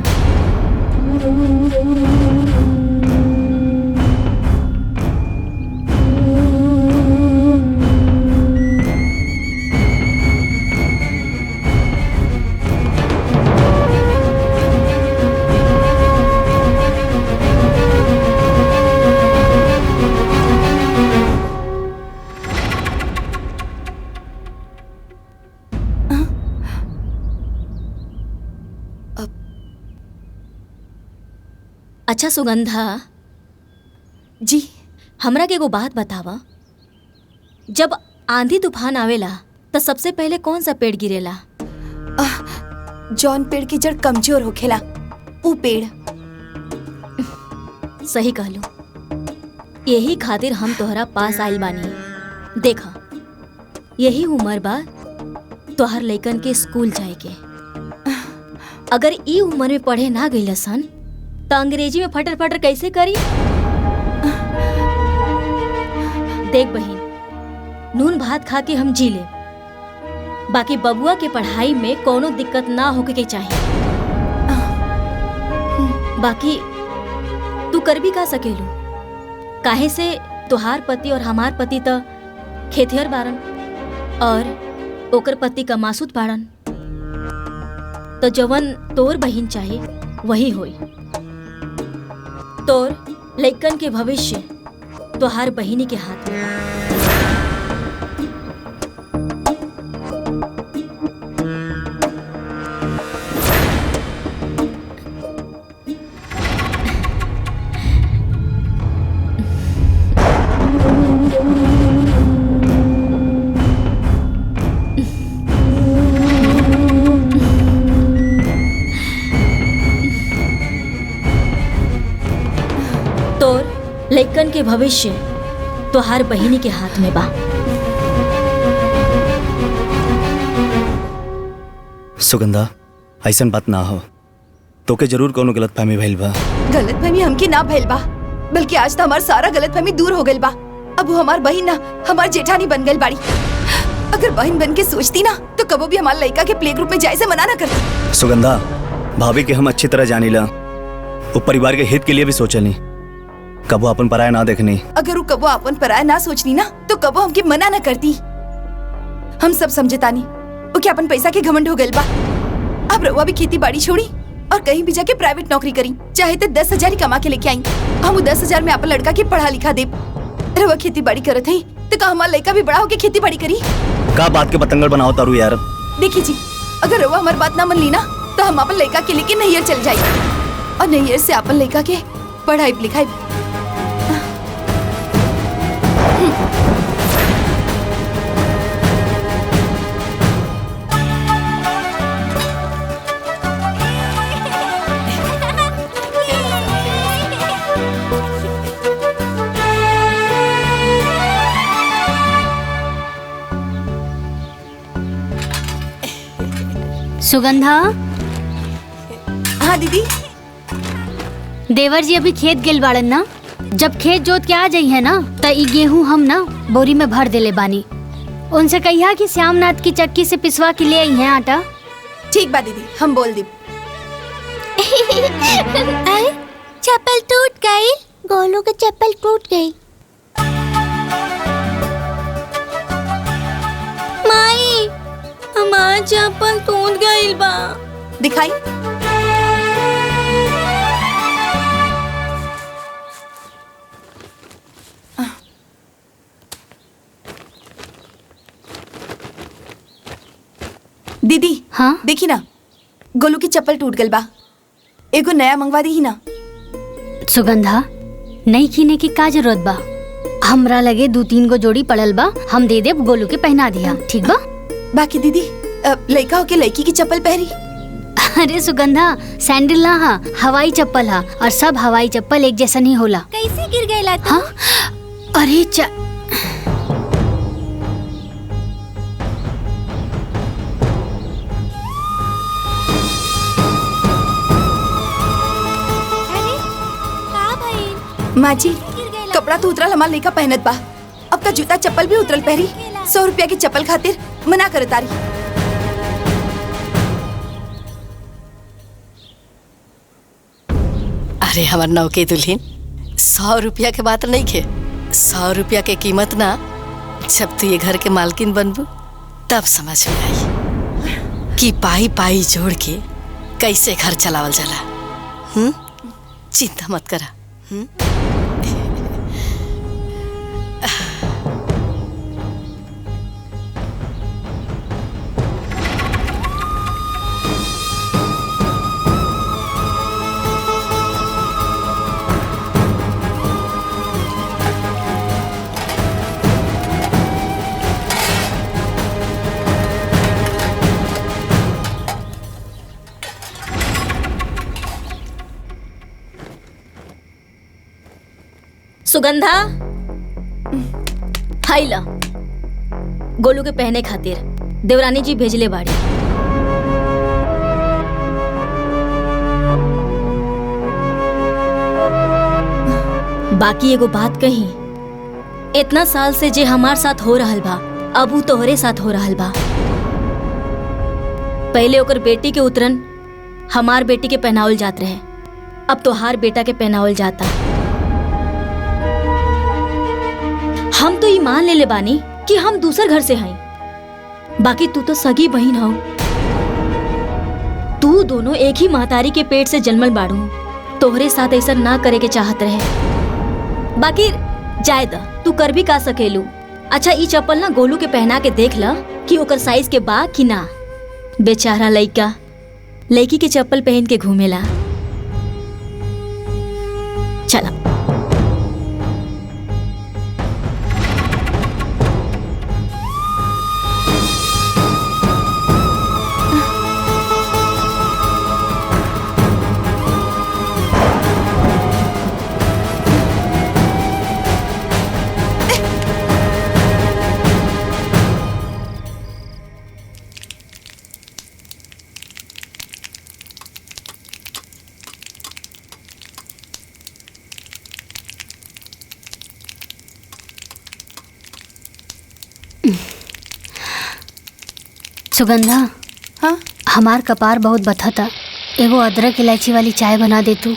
[SPEAKER 7] अच्छा सुगंधा
[SPEAKER 3] जी,
[SPEAKER 7] हमरा के एगो बात बतावा, जब आंधी तूफान आवेला तो सबसे पहले कौन सा पेड़ गिरेला?
[SPEAKER 3] जौन पेड़ की जड़ कमजोर होखेला ऊ पेड़।
[SPEAKER 7] सही कहलो, यही खातिर हम तोहरा पास आइल बानी। देखा, यही उम्र बा तोहर लइकन के स्कूल जाए के। अगर ई उम्र में पढ़े ना गइल सन तो अंग्रेजी में फटर फटर कैसे करी? देख बहिन, नून भात खा के हम जी ले, बाकी बबुआ के पढ़ाई में कोनो दिक्कत ना होके के चाहिए। बाकी तू कर भी का सकेलू, काहे से तुहार पति और हमार पति तो खेतिहर बारन और ओकर पति का मासूद बारन, तो जवन तोर बहिन चाहे वही होई। तोर लइकन के भविष्य तोहार बहिनी के हाथ में बा। लइकन के भविष्य तोहार बहिनी के हाथ में बा।
[SPEAKER 13] सुगंधा, ऐसन बात ना हो, तोके जरूर कोनो गलतफहमी भइल बा।
[SPEAKER 3] गलतफहमी हमके ना भइल बा, बल्कि आज तो हमार सारा गलतफहमी दूर हो गइल बा। अब वो हमार बहिन ना हमार जेठानी बन गइल बाड़ी। अगर बहन बन के सोचती ना तो कबो भी हमारे लड़का के प्ले ग्रुप में जाए से मना ना करती।
[SPEAKER 13] सुगंधा, भाभी के हम अच्छी तरह जानीला, वो परिवार के हित के लिए भी सोचनी, कबो अपन पराया ना देखनी।
[SPEAKER 3] अगर वो कबो अपन पराया ना सोचनी ना तो कबो हमके मना ना करती। हम सब समझतानी वो क्या अपन पैसा के घमंड हो गइल बा। अब रउआ भी खेती बाड़ी छोड़ी और कहीं भी जाके प्राइवेट नौकरी करी, चाहे तो 10,000 ही कमा के लेके आई। हम 10,000 में अपन लड़का के पढ़ा लिखा दे। रउआ खेती बाड़ी करत है तो का हमारा लड़का भी बड़ा होके खेती बाड़ी करी?
[SPEAKER 13] का बात के पतंगड़ बनाओ तारू यार।
[SPEAKER 3] देखिए जी, अगर रउआ हमारी बात ना मन ली ना तो हम अपन लड़का के लेके नैयर चल जाए और नैयर से अपन लड़का के पढ़ाई लिखाई।
[SPEAKER 4] सुगंधा।
[SPEAKER 3] हाँ दीदी।
[SPEAKER 4] देवर जी अभी खेत गेल बाड़न ना, जब खेत जोत के आ जाई है ना त ई गेहूं हम ना बोरी में भर देले बानी। उनसे कहिया कि श्यामनाथ की चक्की से पिसवा के ले आई है आटा।
[SPEAKER 3] ठीक बा दीदी, हम बोल दी।
[SPEAKER 1] चप्पल टूट गई। गोलू की चप्पल टूट गई।
[SPEAKER 7] माई हमार चप्पल टूट गई बा।
[SPEAKER 3] दिखाई। दीदी।
[SPEAKER 4] हाँ
[SPEAKER 3] देखी ना, गोलू की चप्पल टूट गल बा। एगो नया मंगवा दी ही ना।
[SPEAKER 4] सुगंधा, नई कीने की का जरूरत बा? हमरा लगे 2-3 गो जोड़ी पड़ल बा, हम दे देब, गोलू के पहना दिया, ठीक बा?
[SPEAKER 3] बाकी दीदी लड़का होके लड़की की चप्पल पहरी।
[SPEAKER 4] अरे सुगंधा, सैंडल ना हा, हवाई चप्पल हा, और सब हवाई चप्पल एक जैसा नहीं होला।
[SPEAKER 1] कैसे गिर गई ला?
[SPEAKER 4] हाँ? अरे
[SPEAKER 3] माँ जी, कपड़ा तो उतरल, हमार लड़का पहनत बा। अब का जूता चप्पल भी उतरल पहरी। 100 रुपया की चप्पल खातिर मना कर तारी।
[SPEAKER 8] अरे हमार नौ के दुल्हन, 100 रुपया के बात नहीं खे। 100 रुपया के कीमत ना, जब तू ये घर के मालकिन बनबू तब समझ में आई कि पाई पाई जोड़ के कैसे घर चलावल जाला। चिंता मत करा।
[SPEAKER 7] सुगंधा, हाई ला गोलू के पहने खातिर देवरानी जी भेजले बाड़ी। बाकी एगो बात कही, इतना साल से जे हमार साथ हो रहल बा, अब उ तोहरे साथ हो रहल बा। पहले ओकर बेटी के उतरन हमार बेटी के पहनावल जात रहे, अब तोहार बेटा के पहनावल जाता। हम तो ये मान ले बानी कि हम दूसर घर से हैं, बाकी तू तो सगी बहन हो। तू दोनों एक ही महतारी के पेट से जन्मल बाड़ू, तोहरे साथ ऐसा ना करे के चाहत रहे। बाकी जाए द, तू कर भी का सकेलू। अच्छा, ई चप्पल ना गोलू के पहना के देख ला कि ओकर साइज के बा कि ना। बेचारा लइका लड़की के चप्पल पहन के घूमेला। चला।
[SPEAKER 4] सुगंधा।
[SPEAKER 3] हाँ?
[SPEAKER 4] हमार कपार बहुत बथा था, एगो अदरक इलायची वाली चाय बना दे तू।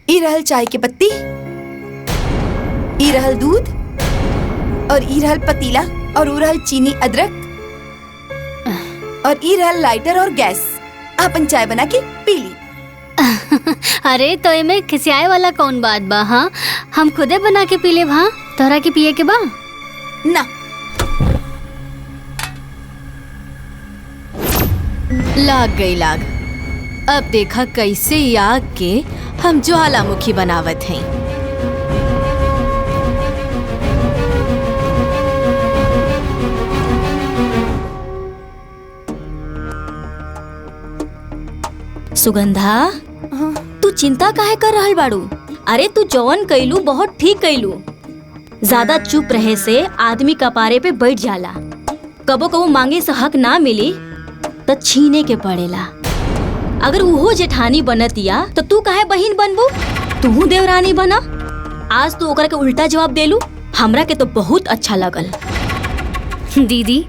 [SPEAKER 3] ई रहल चाय के पत्ती, ई रहल दूध, और ई रहल पतीला, और ऊ रहल चीनी अदरक, और ई रहल लाइटर और गैस। आपन चाय बना के पी ली।
[SPEAKER 4] अरे तो एमे खिसियाए वाला कौन बात बा? हाँ, हम खुदे बना के पी लेब। हाँ, तोहरा के पिए के बा
[SPEAKER 3] ना?
[SPEAKER 10] लाग गई लाग। अब देखा कैसे ई आग के हम ज्वालामुखी बनावत हैं।
[SPEAKER 7] सुगंधा, तू चिंता काहे कर रहल बाड़ू? अरे तू जौन कैलू बहुत ठीक कैलू। ज्यादा चुप रहे से आदमी कपारे पे बैठ जाला। कबो कबो मांगे से हक ना मिली तो छीने के पड़ेला। अगर उहो जेठानी बनतिया तो तू काहे बहिन बनबू? तू देवरानी बना। आज तू ओकरा के उल्टा जवाब देलू, हमरा के तो बहुत अच्छा लगल।
[SPEAKER 4] दीदी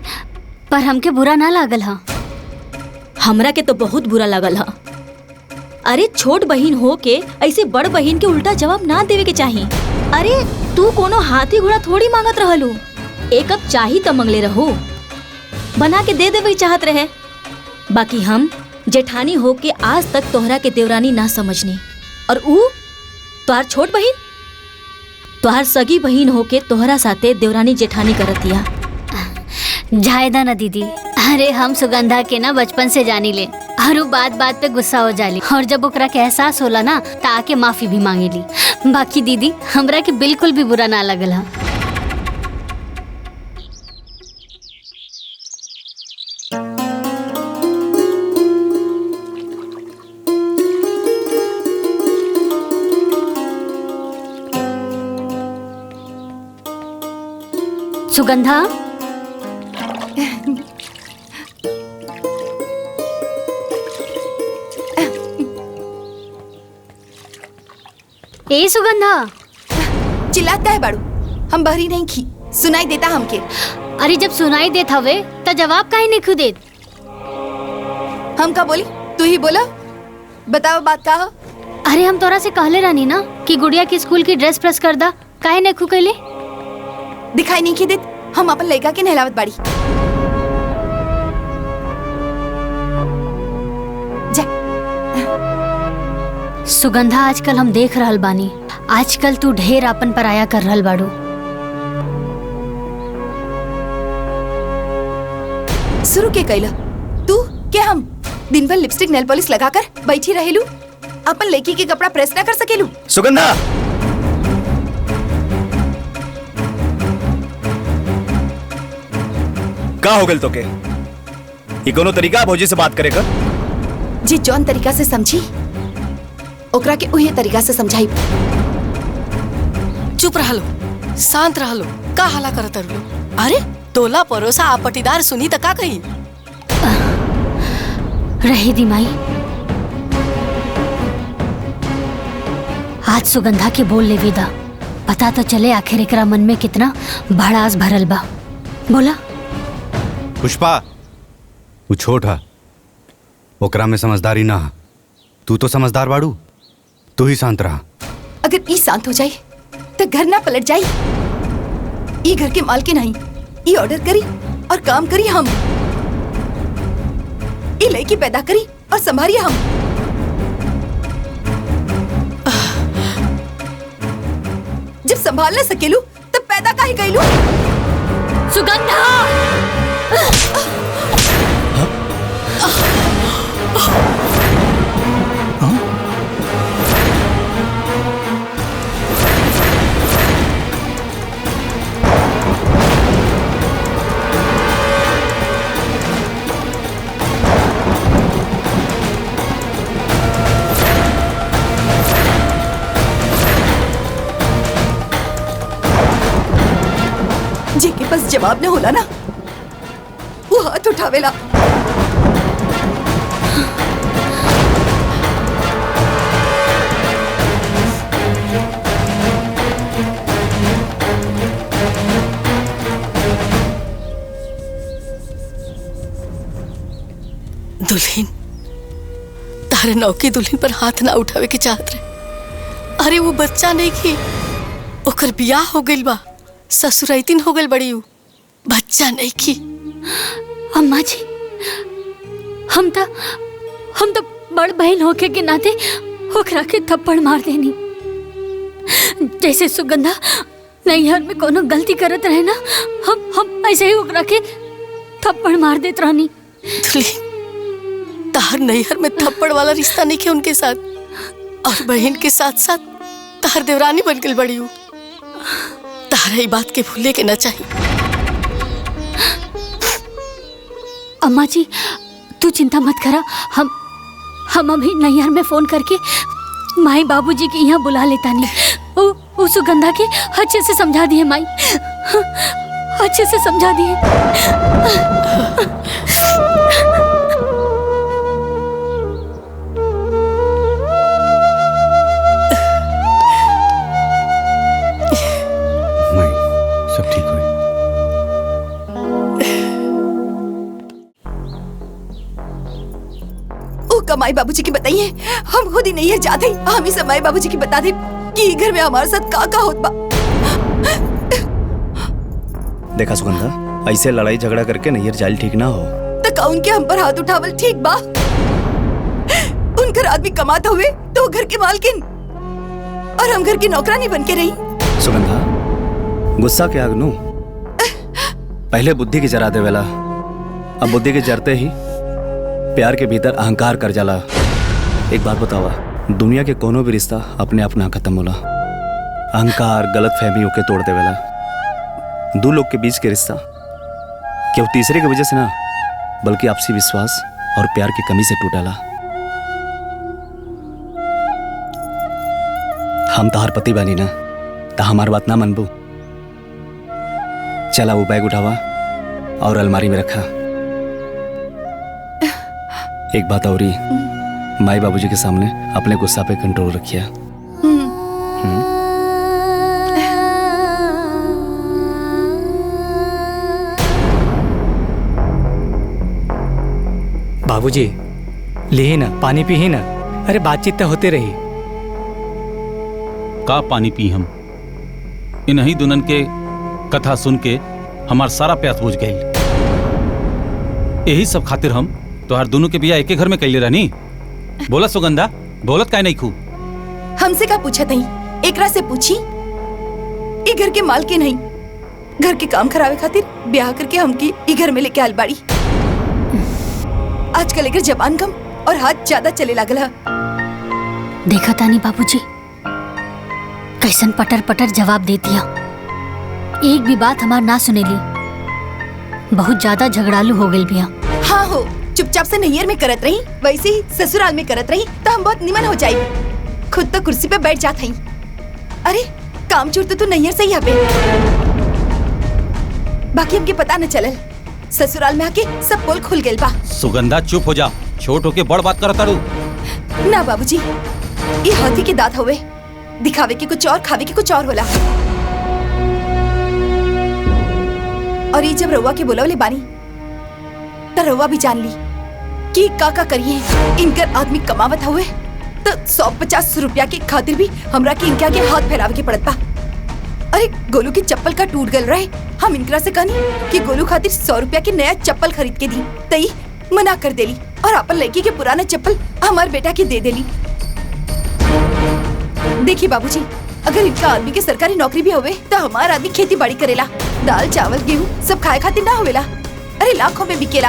[SPEAKER 4] पर हमके बुरा ना लागल हा।
[SPEAKER 7] हमरा के तो बहुत बुरा लगल हा। अरे छोट बहिन हो के ऐसे बड़ बहिन के उल्टा जवाब ना देवे के चाही। अरे तू कोनो हाथी घोड़ा थोड़ी मांगत रहलू, एक कप चाही तो मंगले रहू, बना के दे देवे चाहत रहे। बाकी हम जेठानी हो के आज तक तोहरा के देवरानी ना समझनी, और ऊ तोहार छोट बहिन, तोहार सगी बहिन हो के तोहरा साथे देवरानी जेठानी करतिया।
[SPEAKER 4] जायदा ना दीदी, अरे हम सुगंधा के ना बचपन से जानी ले, और वो बात बात पे गुस्सा हो जाली, और जब ओकरा के एहसास होला ना त आके माफी भी मांगेली। बाकी दीदी हमरा के बिल्कुल भी बुरा ना लगल हा। सुगंधा, ए सुगंधा,
[SPEAKER 3] चिल्लाता है बाड़ू, हम बहरी नहीं खी, सुनाई देता हमके।
[SPEAKER 4] अरे जब सुनाई देत हवे तो जवाब काहे नहीं खुद देत?
[SPEAKER 3] हम का बोली, तू ही बोला, बताओ बात का हो?
[SPEAKER 4] अरे हम तोरा से कहले रहनी ना कि गुड़िया की स्कूल की ड्रेस प्रेस कर दा, काहे नहीं खु कैले?
[SPEAKER 3] दिखाई नहीं की देत, हम अपन लड़का के नहलावत बाड़ी।
[SPEAKER 4] सुगंधा, आजकल हम देख रहल बानी, आजकल तू ढेर अपन पराया कर रहल बाड़ू।
[SPEAKER 3] शुरू के कैला तू के हम दिन भर लिपस्टिक नेल पॉलिश लगाकर बैठी रहेलू, अपन लड़की के कपड़ा प्रेस ना कर सकेलू?
[SPEAKER 13] सुगंधा, का हो गल तो के? ये कोनो तरीका भौजी से बात करे का?
[SPEAKER 3] जी जौन तरीका से समझी ओकरा के उही तरीका से समझाई।
[SPEAKER 8] चुप रह लो, शांत रह लो, का हला करत रहो? अरे तोला परोसा आपटीदार सुनी त का कही?
[SPEAKER 4] रहे दी माई, आज सुगंधा के बोल ले विदा, पता तो चले आखिर एकरा मन में कितना भड़ास भरल बा। बोला
[SPEAKER 5] पुष्पा, वो छोट है, ओकरा में समझदारी ना है। तू तो समझदार बाड़ू, तू ही शांत रहा।
[SPEAKER 3] अगर ई शांत हो जाए तो घर ना पलट जाए। ई घर के मालकिन नहीं, ई ऑर्डर करी और काम करी हम, ई लड़की पैदा करी और संभालिए हम। जब संभाल ना सकेलू तब पैदा काहे कैलू?
[SPEAKER 4] सुगंधा,
[SPEAKER 3] जेके पास जवाब न होला ना वो हाथ उठावेला।
[SPEAKER 8] दुल्हन, तारे नौकी दुल्हन पर हाथ ना उठावे के चाहत रहे। अरे वो बच्चा नहीं की, ओकर बियाह हो गइल बा, ससुराइतिन हो गइल बड़ी, बच्चा नहीं की।
[SPEAKER 4] अम्मा जी, हम तो बड़ बहन होके के नाते ओकरा के थप्पड़ मार देनी। जैसे सुगंधा नैहर में कोनो गलती करत रहे ना, हम ऐसे ही ओकरा के थप्पड़ मार देत रहनी।
[SPEAKER 8] तार नैहर में थप्पड़ वाला रिश्ता नहीं के उनके साथ, और बहन के साथ साथ तार देवरानी बन गई बड़ी हूँ। तारा ये बात के भूले के ना चाहिए।
[SPEAKER 4] अम्मा जी तू चिंता मत करा, हम अभी नैहर में फोन करके माई बाबूजी के यहाँ बुला लेता नहीं। उस सुगंधा के अच्छे से समझा दिए माई, अच्छे से समझा दिए।
[SPEAKER 5] सब ठीक हुई।
[SPEAKER 3] ओ कमाई बाबूजी की बताइए, हम खुद ही नहीं है चाहते, हम ही समाई बाबूजी की बता दे कि घर में हमारे साथ का होत बा।
[SPEAKER 13] देखा सुगंधा, ऐसे लड़ाई झगड़ा करके नैयर जाइल ठीक ना हो।
[SPEAKER 3] तक उनके हम पर हाथ उठावल ठीक बा? उनकर आदमी कमाता हुए तो घर के मालकिन और हम घर की नौकरानी बन के रही।
[SPEAKER 13] सुगंधा, गुस्सा के आग नु पहले बुद्धि की जरा देवेला, अब बुद्धि के जरते ही प्यार के भीतर अहंकार कर जाला। एक बात बतावा, दुनिया के कोनो भी रिश्ता अपने आप ना खत्म होला, अहंकार गलत फहमियों के तोड़ देवेला। दो लोग के बीच के रिश्ता केवल तीसरे की वजह से ना, बल्कि आपसी विश्वास और प्यार की कमी से टूटेला। हम तहार पति बानी ना, तो हमार बात ना मनबू। चला वो बैग उठावा और अलमारी में रखा। एक बात और ही, माई बाबूजी के सामने अपने गुस्सा पे कंट्रोल रखिया।
[SPEAKER 9] बाबूजी, ली ना पानी पी ही ना। अरे बातचीत तो होते रही।
[SPEAKER 2] का पानी पी हम? इन्हीं दुल्हन के कथा सुन के हमार सारा प्यास बुझ गई। यही सब खातिर हम तोहार दोनों के बिया एक घर में कैले रहनी। बोला सुगंधा, बोलत काहे नहीं खूब?
[SPEAKER 3] हमसे का पूछा नहीं, एकरा से पूछी। ये घर के मालकिन नहीं, घर के काम खराबे खातिर ब्याह करके हमकी ई घर में लेके आल बाड़ी। आजकल एकर जबान कम और हाथ ज्यादा चले लागल है।
[SPEAKER 4] देखा तानी बाबूजी, कैसन पटर पटर जवाब दे दिया। एक भी बात हमार ना सुनेली, बहुत ज्यादा झगड़ालू हो गई बिया।
[SPEAKER 3] हाँ हो, चुपचाप से नैयर में करत रही, वैसे ही ससुराल में करत रही तो हम बहुत निमन हो जाये। खुद तो कुर्सी पे बैठ जात हई। अरे काम चोर तो तू नैयर से ही हबे। बाकी हमके पता न चलल, ससुराल में आके सब पोल खुल गइल बा।
[SPEAKER 2] सुगंधा चुप हो जा, छोट होके बड़ बात करत तारू।
[SPEAKER 3] ना बाबूजी, ये हाथी के दांत होवे, दिखावे के कुछ और खावे के कुछ और होला। और ये जब रउआ के बोलवले बानी तो रउआ भी जान ली कि का करिए। इनकर आदमी कमावत हुए तो 150 रुपया के खातिर भी हमरा के इनके आगे हाथ फैलावे के पड़त बा। अरे गोलू की चप्पल का टूट गल रहे, हम इनकरा से कहनी कि गोलू खातिर 100 रुपया की नया चप्पल खरीद के दी, तई मना कर देली और अपन लड़की के पुराना चप्पल हमार बेटा के दे देली। देखिए बाबूजी, अगर इनका आदमी के सरकारी नौकरी भी होवे तो हमारा आदमी खेती बाड़ी करेला, दाल चावल गेहूं सब खाए खातिर ना होवेला। अरे लाखों में बिकेला।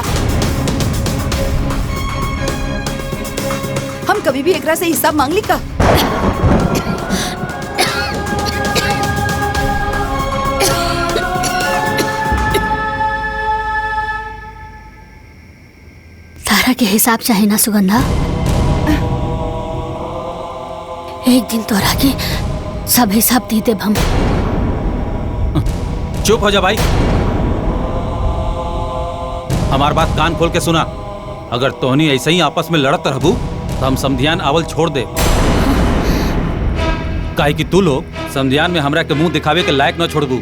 [SPEAKER 3] हम कभी भी एकरा से हिसाब मांग ली का?
[SPEAKER 4] तारा के हिसाब चाहे ना सुगंधा, एक दिन तोरा के सब हिसाब दे देब हम।
[SPEAKER 2] चुप हो जा भाई, हमार बात कान खोल के सुना। अगर तोहनी ऐसे ही आपस में लड़त रहबू तो हम समधियान आवल छोड़ दे। काहे कि तू लोग समधियान में हमरा के मुंह दिखावे के लायक न छोड़बू।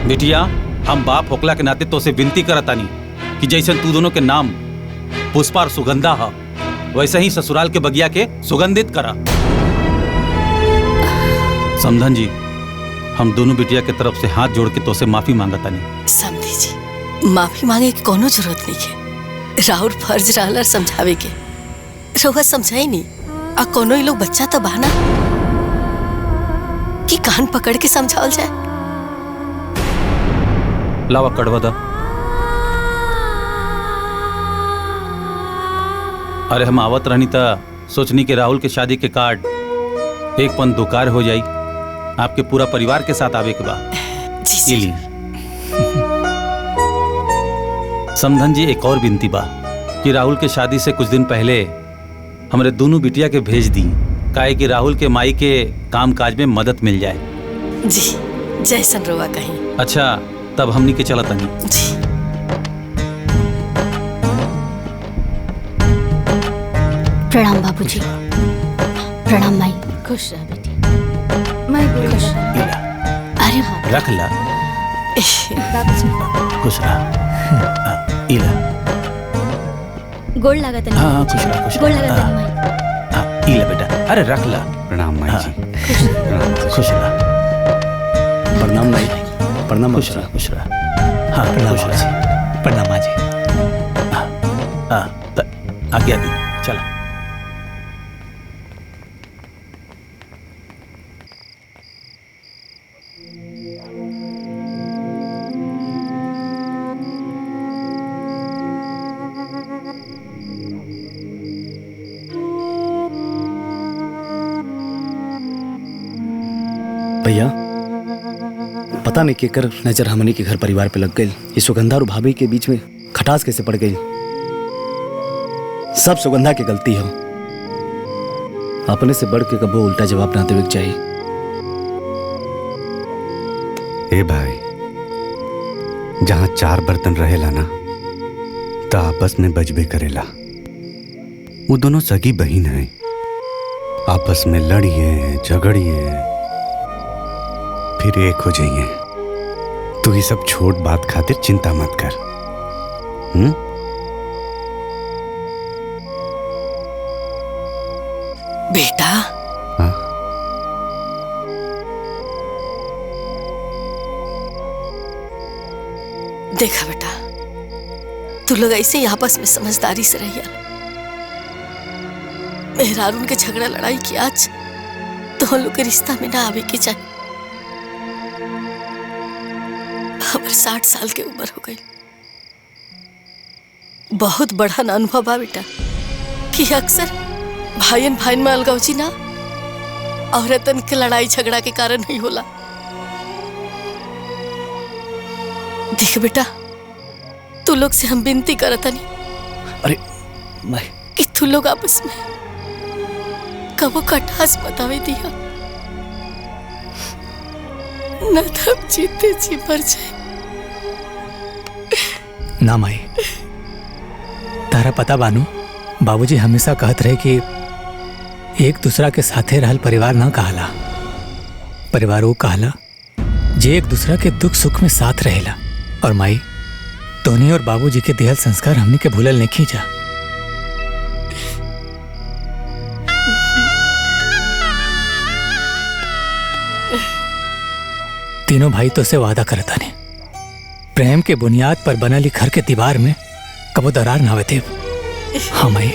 [SPEAKER 2] बिटिया, हम बाप होकला के नाते तो से विनती करतानी कि जैसे तू दोनों के नाम पुष्पा और सुगंधा है, वैसे ही ससुराल के बगिया के सुगंधित करा। समधन जी, हम दोनों बिटिया के तरफ से हाथ जोड़ के तो से माफी मांगतानी।
[SPEAKER 8] समधी जी, माफी मांगे की कोनो जरूरत नहीं है। राहुल फर्ज रहला समझावे के, रउआ समझाई नहीं। आ कोनो ही लोग बच्चा तो बहाना कि कान पकड़ के समझावल जाए।
[SPEAKER 2] लावा कड़वा दा। अरे हम आवत रहनी था, सोचनी के राहुल के शादी के कार्ड एक पन दुकार हो जाई, आपके पूरा परिवार के साथ आवे के बाद। समधन जी, एक और विनती बा कि राहुल के शादी से कुछ दिन पहले हमरे दोनों बिटिया के भेज दी, काहे कि राहुल के माई के काम काज में मदद मिल जाए।
[SPEAKER 8] जी जैसन रोवा कहीं।
[SPEAKER 2] अच्छा तब हमनी के चला तनी।
[SPEAKER 8] जी
[SPEAKER 4] प्रणाम बाबूजी। प्रणाम माई।
[SPEAKER 10] खुश रह बेटी।
[SPEAKER 3] मैं खुश।
[SPEAKER 4] अरे
[SPEAKER 2] रख ला। खुश रहा। इला।
[SPEAKER 7] गोड़ लागत नहीं।
[SPEAKER 2] हाँ खुश रहा खुश
[SPEAKER 7] गोड़ लागत
[SPEAKER 2] रहा।
[SPEAKER 7] नहीं माई।
[SPEAKER 2] इला बेटा, अरे रख ला।
[SPEAKER 5] प्रणाम माई जी।
[SPEAKER 2] खुश रहा।
[SPEAKER 13] प्रणाम माई। प्रणाम
[SPEAKER 2] खुश रहा खुश रहा। हाँ
[SPEAKER 9] प्रणाम
[SPEAKER 2] खुश
[SPEAKER 9] माँ
[SPEAKER 2] रहा।
[SPEAKER 9] जी। प्रणाम माँ जी।
[SPEAKER 2] आज्ञा दी, चला।
[SPEAKER 13] भैया पता नहीं केकर नजर हमनी के घर परिवार पे लग गई। ये सुगंधा और भाभी के बीच में खटास कैसे पड़ गई। सब सुगंधा की गलती हो। अपने से बढ़ के कबो उल्टा जवाब ना देवे के चाहिए।
[SPEAKER 5] ए भाई, जहां 4 बर्तन रहेला ना तो आपस में बजबे करेला। वो दोनों सगी बहन हैं, आपस में लड़िए झगड़िए फिर एक हो जाइए। तू ये सब छोट बात खातिर चिंता मत कर।
[SPEAKER 8] बेटा
[SPEAKER 5] हाँ?
[SPEAKER 8] देखा बेटा, तू लोग ऐसे ही आपस में समझदारी से रहिया। मेहरारून के झगड़ा लड़ाई की आज तो लोग के रिश्ता में ना आवे के चाहिए। हमारे 60 साल के उम्र हो गई। बहुत बड़ा ना अनुभव बा बेटा कि अक्सर भाईन भाईन में अलगावजी ना औरतन के लड़ाई झगड़ा के कारण नहीं होला। देख बेटा, तू लोग से हम विनती करता नहीं।
[SPEAKER 13] अरे मैं
[SPEAKER 8] कि तू लोग आपस में कबो कटास बतावे दिया न तब जीते जी मर जाए।
[SPEAKER 9] ना माई, तारा पता बानू, बाबूजी हमेशा कहत रहे कि एक दूसरा के साथे रहल परिवार ना कहला। परिवार वो कहला जे एक दूसरा के दुख सुख में साथ रहेला। और माई, तोनी और बाबूजी के दिहल संस्कार हमनी के भूलल नहीं खींचा। तीनों भाई तो से वादा करता ने प्रेम के बुनियाद पर बनल घर के दीवार में कबो दरार ना आवे देव। हाँ माई।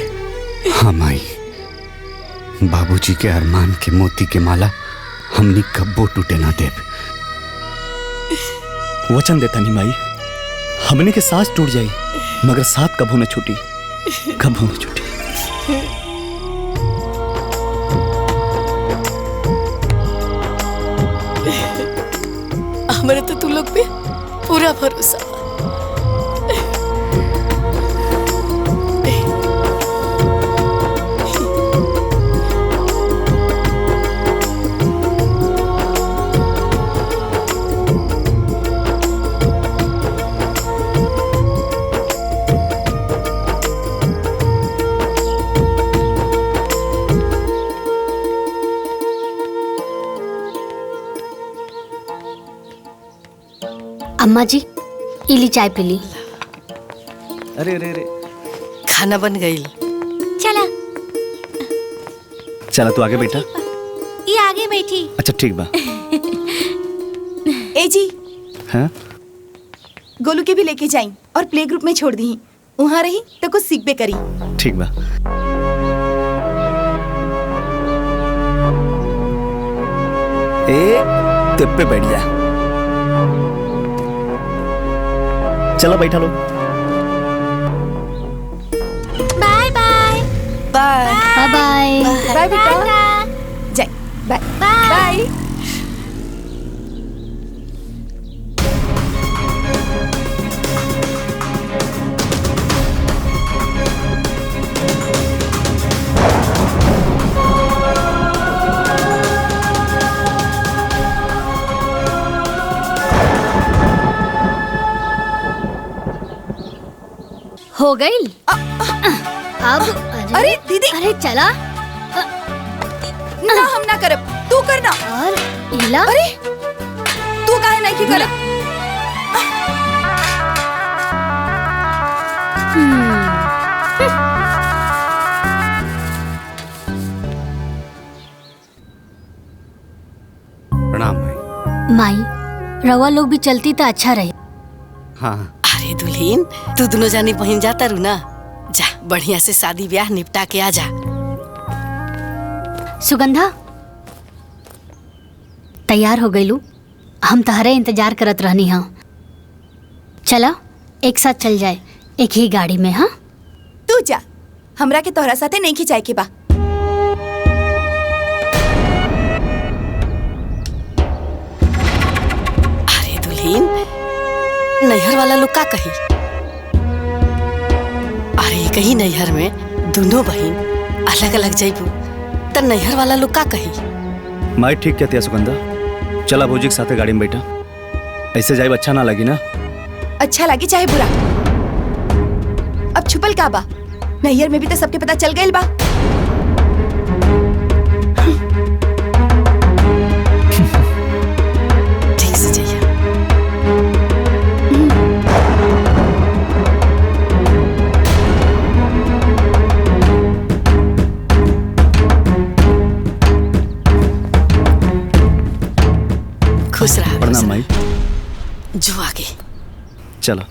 [SPEAKER 5] हाँ माई, बाबूजी के अरमान के मोती के माला हमनी कब्बो टूटे ना देव।
[SPEAKER 13] वचन देता नहीं माई, हमने के सांस टूट जाई मगर साथ कभू न छूटी, कभू न छूटी।
[SPEAKER 8] हमारे तो तू लोग पे पूरा भरोसा।
[SPEAKER 4] अम्मा जी, इली चाय पी ली।
[SPEAKER 13] अरे अरे अरे,
[SPEAKER 8] खाना बन गई।
[SPEAKER 1] चला
[SPEAKER 13] चला तू आगे बैठा।
[SPEAKER 1] ये आगे बैठी।
[SPEAKER 13] अच्छा ठीक बा।
[SPEAKER 3] ए जी,
[SPEAKER 13] हाँ?
[SPEAKER 3] गोलू के भी लेके जाई और प्ले ग्रुप में छोड़ दी। वहाँ रही तो कुछ सीखबे करी।
[SPEAKER 13] ठीक बा। ए तिप पे बैठ जा। चलो बैठा लो।
[SPEAKER 1] Bye bye
[SPEAKER 3] bye
[SPEAKER 4] bye bye
[SPEAKER 3] bye बेटा। जाए बाय बाय।
[SPEAKER 4] हो गई अब
[SPEAKER 3] अरे दीदी
[SPEAKER 4] अरे चला
[SPEAKER 3] ना हम ना करब तू करना
[SPEAKER 4] और इला
[SPEAKER 3] अरे तू काहे नहीं की करब
[SPEAKER 5] प्रणाम भाई।
[SPEAKER 4] माई रवा लोग भी चलती तो अच्छा रहे।
[SPEAKER 5] हाँ
[SPEAKER 8] अरे दुल्हीन तू दोनों जानी बहन जाता रू ना, जा बढ़िया से शादी ब्याह निपटा के आ जा।
[SPEAKER 4] सुगंधा तैयार हो गईलू, हम तहरे इंतजार करत रहनी हाँ। चला एक साथ चल जाए एक ही गाड़ी में। हाँ
[SPEAKER 3] तू जा, हमरा के तोहरा साथे नहीं खिंचाए के बा।
[SPEAKER 8] अरे दुल्हीन नैहर वाला लोग का कही? अरे कहीं नैहर में दोनों बहन अलग अलग जाइबू त नैहर वाला लोग का कही?
[SPEAKER 13] माई ठीक कहती है सुगंधा, चला भौजी के साथे गाड़ी में बैठा, ऐसे जाए अच्छा ना लगी ना।
[SPEAKER 3] अच्छा लगी चाहे बुरा, अब छुपल का बा? नैहर में भी तो सबके पता चल गइल बा।
[SPEAKER 8] ठीक से जाइए। खुश रहा।
[SPEAKER 13] प्रणाम माई।
[SPEAKER 8] जो आगे
[SPEAKER 13] चलो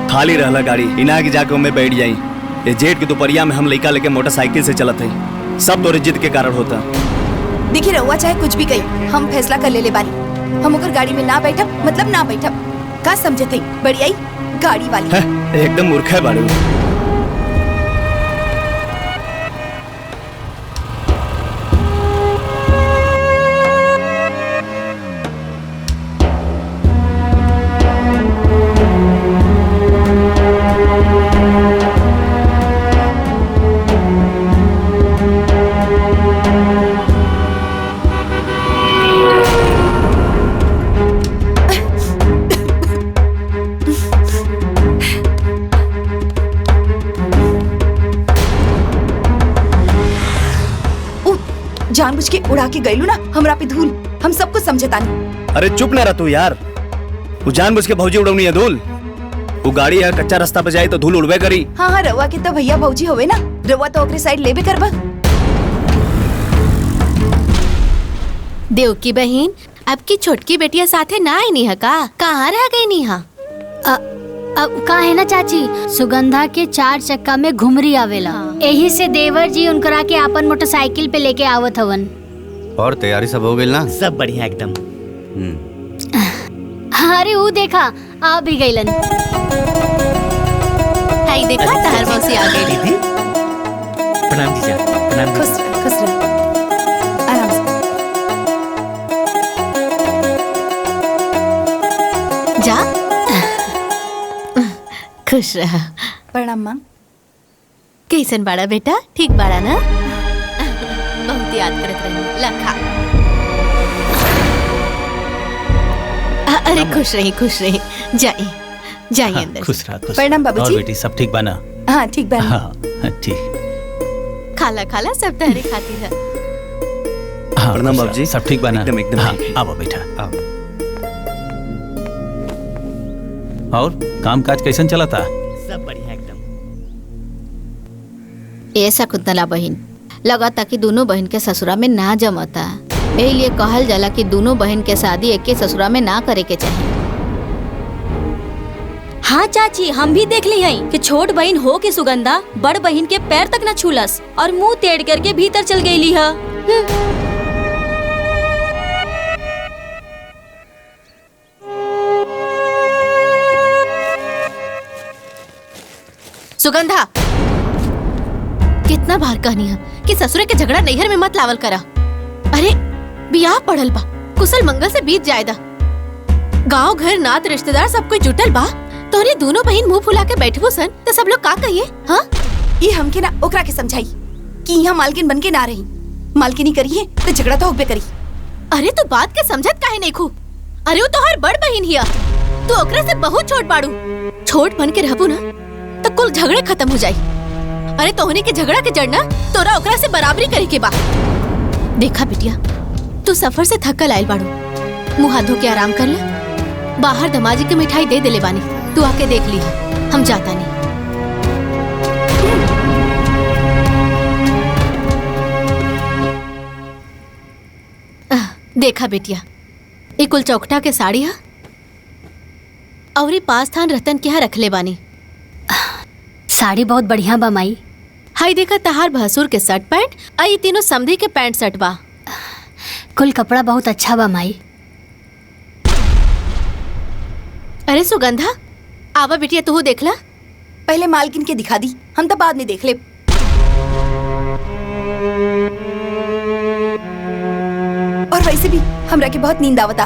[SPEAKER 13] खाली रहला गाड़ी, इना की जाके मैं बैठ जाई। ये जेठ की दोपहरिया में हम लड़का लेके मोटरसाइकिल से चलत है, सब तोरे जिद के कारण होता।
[SPEAKER 3] देखिए रहुआ चाहे कुछ भी कही, हम फैसला कर ले बानी। हम ओकर गाड़ी में ना बैठब मतलब ना बैठब। का समझते बड़ी आई गाड़ी वाली
[SPEAKER 13] है, एकदम मूर्ख है बाड़ू।
[SPEAKER 3] जानबूझ के उड़ा के गईलू ना हमरा पे धूल, हम सब कुछ समझता नहीं।
[SPEAKER 13] अरे चुप ना रह तू यार, वो जानबूझ के भौजी उड़वनी है धूल। वो गाड़ी है कच्चा रास्ता पे जाए तो धूल उड़वे करी।
[SPEAKER 3] हाँ हाँ रवा के तो भैया भौजी होवे ना, रवा तो ओकरे साइड लेबे करबा।
[SPEAKER 10] देव की बहन अब की छोटकी बेटिया साथे ना आई नहीं है का? कहाँ रह गई नी हा?
[SPEAKER 4] अब का है ना चाची, सुगंधा के 4 चक्का में घुमरी आवेला, यही से देवर जी उनकरा के आपन मोटरसाइकिल पे लेके आवत हवन।
[SPEAKER 5] और तैयारी सब हो गई ना?
[SPEAKER 6] सब बढ़िया एकदम।
[SPEAKER 4] अरे वो देखा आ भी गईलन।
[SPEAKER 10] हाय देखा तार मौसी आ गई।
[SPEAKER 6] दीदी प्रणाम जीजा। प्रणाम।
[SPEAKER 3] खुश रह आराम से
[SPEAKER 10] जा। खुश रहा।
[SPEAKER 3] प्रणाम माँ।
[SPEAKER 10] कैसन बाड़ा बेटा? ठीक बाड़ा ना? बहुत याद करत रही लखा। अरे खुश रही जाइए जाइए अंदर।
[SPEAKER 2] खुश रहा खुश।
[SPEAKER 3] प्रणाम बाबूजी।
[SPEAKER 2] और बेटी सब ठीक बना?
[SPEAKER 3] हाँ ठीक बा।
[SPEAKER 2] हाँ ठीक।
[SPEAKER 10] खाला खाला सब तहरे खातिर है।
[SPEAKER 2] हाँ,
[SPEAKER 13] प्रणाम बाबूजी।
[SPEAKER 2] सब ठीक बना?
[SPEAKER 13] एकदम
[SPEAKER 2] हाँ,
[SPEAKER 13] ठीक।
[SPEAKER 2] आओ बेटा आओ। और काम काज कैसन चला था?
[SPEAKER 6] सब बढ़िया एकदम।
[SPEAKER 12] ऐसा कुतला बहन लगाता कि दोनों बहन के ससुरा में ना जमता। यही लिए कहल जाला कि दोनों बहन के शादी एक के ससुरा में ना करे के चाहिए।
[SPEAKER 7] हाँ चाची, हम भी देख ली हई कि छोट बहन हो के सुगंधा बड़ बहन के पैर तक न छूलस और मुंह टेढ़ करके भीतर चल गई है।
[SPEAKER 1] सुगंधा, कितना बार कहनी है कि ससुरे के झगड़ा नैहर में मत लावल करा। अरे बियाह पढ़ल बा, कुशल मंगल से बीत जाएदा। गांव घर नात रिश्तेदार सब कोई जुटल बा, तोहरे दोनों बहन मुंह फुला के बैठबो सन तो सब लोग का कहिए? हाँ,
[SPEAKER 3] ये हमके ना ओकरा के समझाई कि यहाँ मालकिन बन के ना रही। मालकिनी करिए तो झगड़ा तो होबे करी।
[SPEAKER 1] अरे तू बात के समझत काहे नहीं खू? अरे वो तोहर बड़ बहन हिया, तू ओकरा से बहुत छोट बाड़ू। छोट बन के रहबू ना तो कुल झगड़े खत्म हो जाई। अरे तोहनी के झगड़ा के जड़ना तोरा ओकरा से बराबरी करे के बा। देखा बिटिया, तू सफर से थकल आयल बाड़ू, मुँह हाथ धो के आराम कर ले। बाहर दमाजी के मिठाई दे देले बानी, तू आके देख ली। हम जाता नहीं। देखा बेटिया, ये कुल चौकटा के साड़ी है और ये पास थान रतन के यहाँ रख ले बानी।
[SPEAKER 4] साड़ी बहुत बढ़िया बा माई।
[SPEAKER 1] हाई देखा, तहार भसुर के शर्ट पैंट आ ये तीनों समधी के पैंट शर्ट बा।
[SPEAKER 4] कुल कपड़ा बहुत अच्छा बा माई।
[SPEAKER 1] अरे सुगंधा, आवा बिटिया, तू देखला।
[SPEAKER 3] पहले मालकिन के दिखा दी, हम तो बाद में देख ले। और वैसे भी हमरा के बहुत नींद आवता,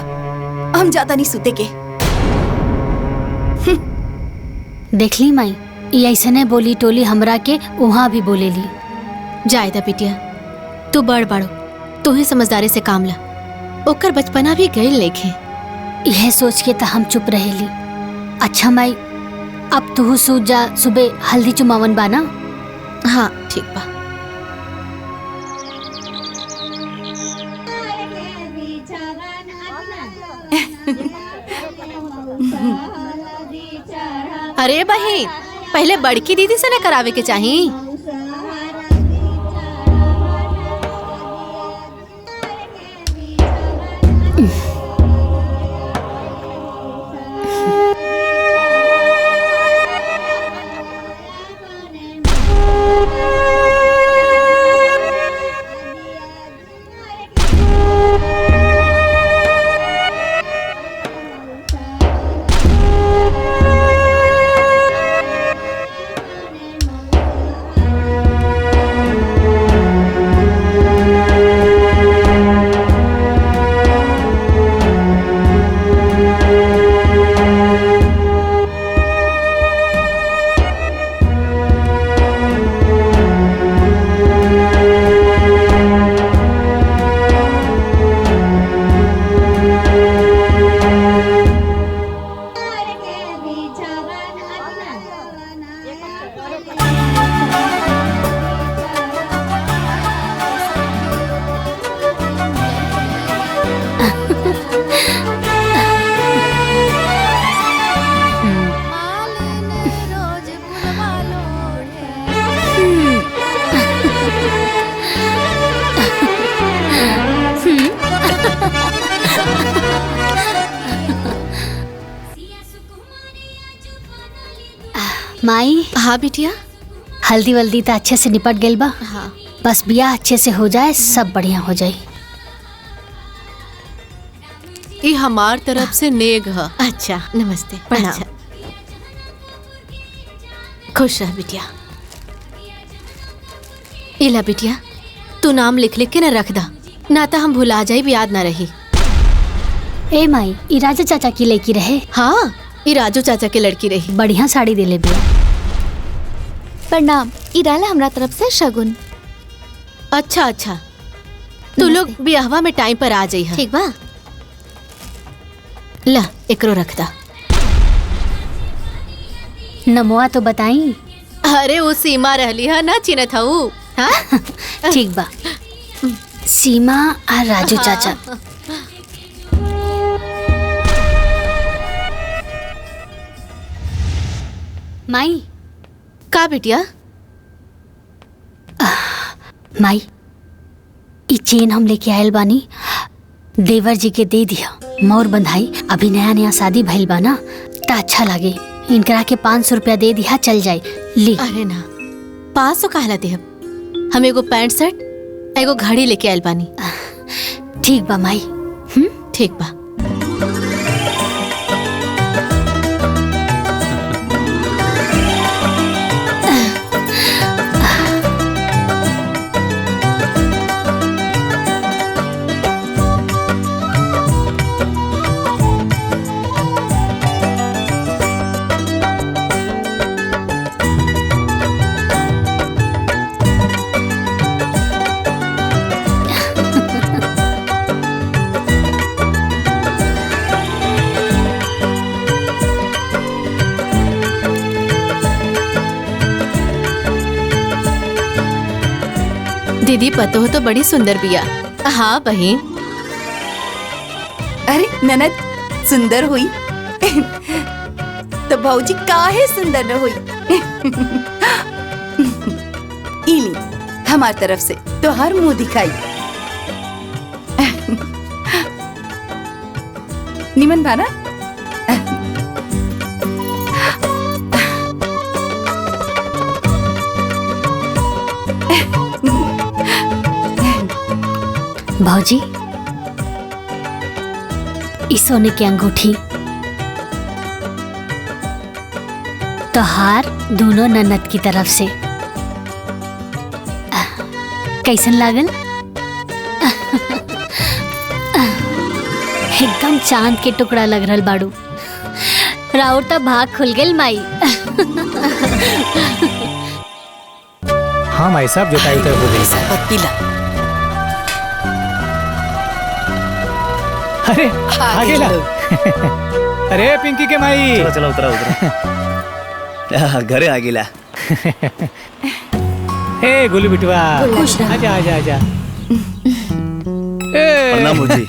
[SPEAKER 3] हम जाता नहीं सूते के।
[SPEAKER 4] देख ली माई, ये ऐसने बोली टोली हमरा के वहाँ भी बोलेली।
[SPEAKER 1] जायदा बिटिया, तू बड़ बाड़ो, तू ही समझदारी से काम ला। ओकर बचपना भी गई लेखे।
[SPEAKER 4] यह सोच के तो हम चुप रहेली। अच्छा माई, अब तू सूझ जा, सुबह हल्दी चुमावन बाना।
[SPEAKER 1] हाँ ठीक बा। अरे बहन, पहले बड़की दीदी से न करावे के चाहिए।
[SPEAKER 4] माई।
[SPEAKER 1] हाँ बिटिया।
[SPEAKER 4] हल्दी वल्दी तो अच्छे से निपट गई बा।
[SPEAKER 1] हाँ।
[SPEAKER 4] बस ब्याह अच्छे से हो जाए, सब बढ़िया हो जाए।
[SPEAKER 10] ये हमार तरफ से नेग है।
[SPEAKER 1] अच्छा, नमस्ते, प्रणाम। अच्छा। खुश रह बिटिया। इला बिटिया, तू नाम लिख लिख के न रख दा, ना तो हम भुला जाए, भी याद ना रही।
[SPEAKER 4] ए माई, ई राजा चाचा की लड़की रहे।
[SPEAKER 1] हाँ, ई राजू चाचा के लड़की रही।
[SPEAKER 4] बढ़िया साड़ी दे ले बिया।
[SPEAKER 12] प्रणाम, इराला हमरा तरफ से शगुन।
[SPEAKER 1] अच्छा अच्छा, तू लोग ब्याहवा में टाइम पर आ जाई।
[SPEAKER 12] ठीक बा।
[SPEAKER 1] ला एकरो रख दा।
[SPEAKER 4] नमोआ तो बताई।
[SPEAKER 10] अरे वो सीमा रहली है ना चिन्हत हूँ। हाँ
[SPEAKER 4] ठीक बा। सीमा और राजू चाचा। माई
[SPEAKER 10] का बिटिया?
[SPEAKER 4] माई ई चेन हम लेके आयल बानी, देवर जी के दे दिया। मोर बंधाई अभी नया नया शादी भइल बा ना, त अच्छा लागे। इनकरा के 500 रुपया दे दिया, चल जाए ली।
[SPEAKER 10] अरे ना 500 कहला दे। हम एगो पैंट शर्ट एगो घड़ी लेके आयल बानी।
[SPEAKER 4] ठीक बा माई।
[SPEAKER 10] ठीक बा। दीदी पतो तो बड़ी सुंदर बिया। हाँ बहन।
[SPEAKER 3] अरे ननद सुंदर हुई तो भौजी काहे सुंदर न हुई। इली हमार तरफ से तो हर मुंह दिखाई। निमन भाना।
[SPEAKER 4] भौजी इस सोने की अंगूठी तोहार दोनों ननद की तरफ से। कैसन लागल? एकदम चांद के टुकड़ा लग रहल बाड़ू। राउर त भाग खुल गेल माई।
[SPEAKER 9] हाँ माई साहब जोताई तो हो गई।
[SPEAKER 8] शरबत पीला।
[SPEAKER 9] अरे आगे ला। अरे पिंकी के माई।
[SPEAKER 13] चलो चलो उतरा उतरा। घरे आ गिला।
[SPEAKER 9] ए गोलू बिटवा आजा आजा आजा।
[SPEAKER 13] प्रणाम मुझी।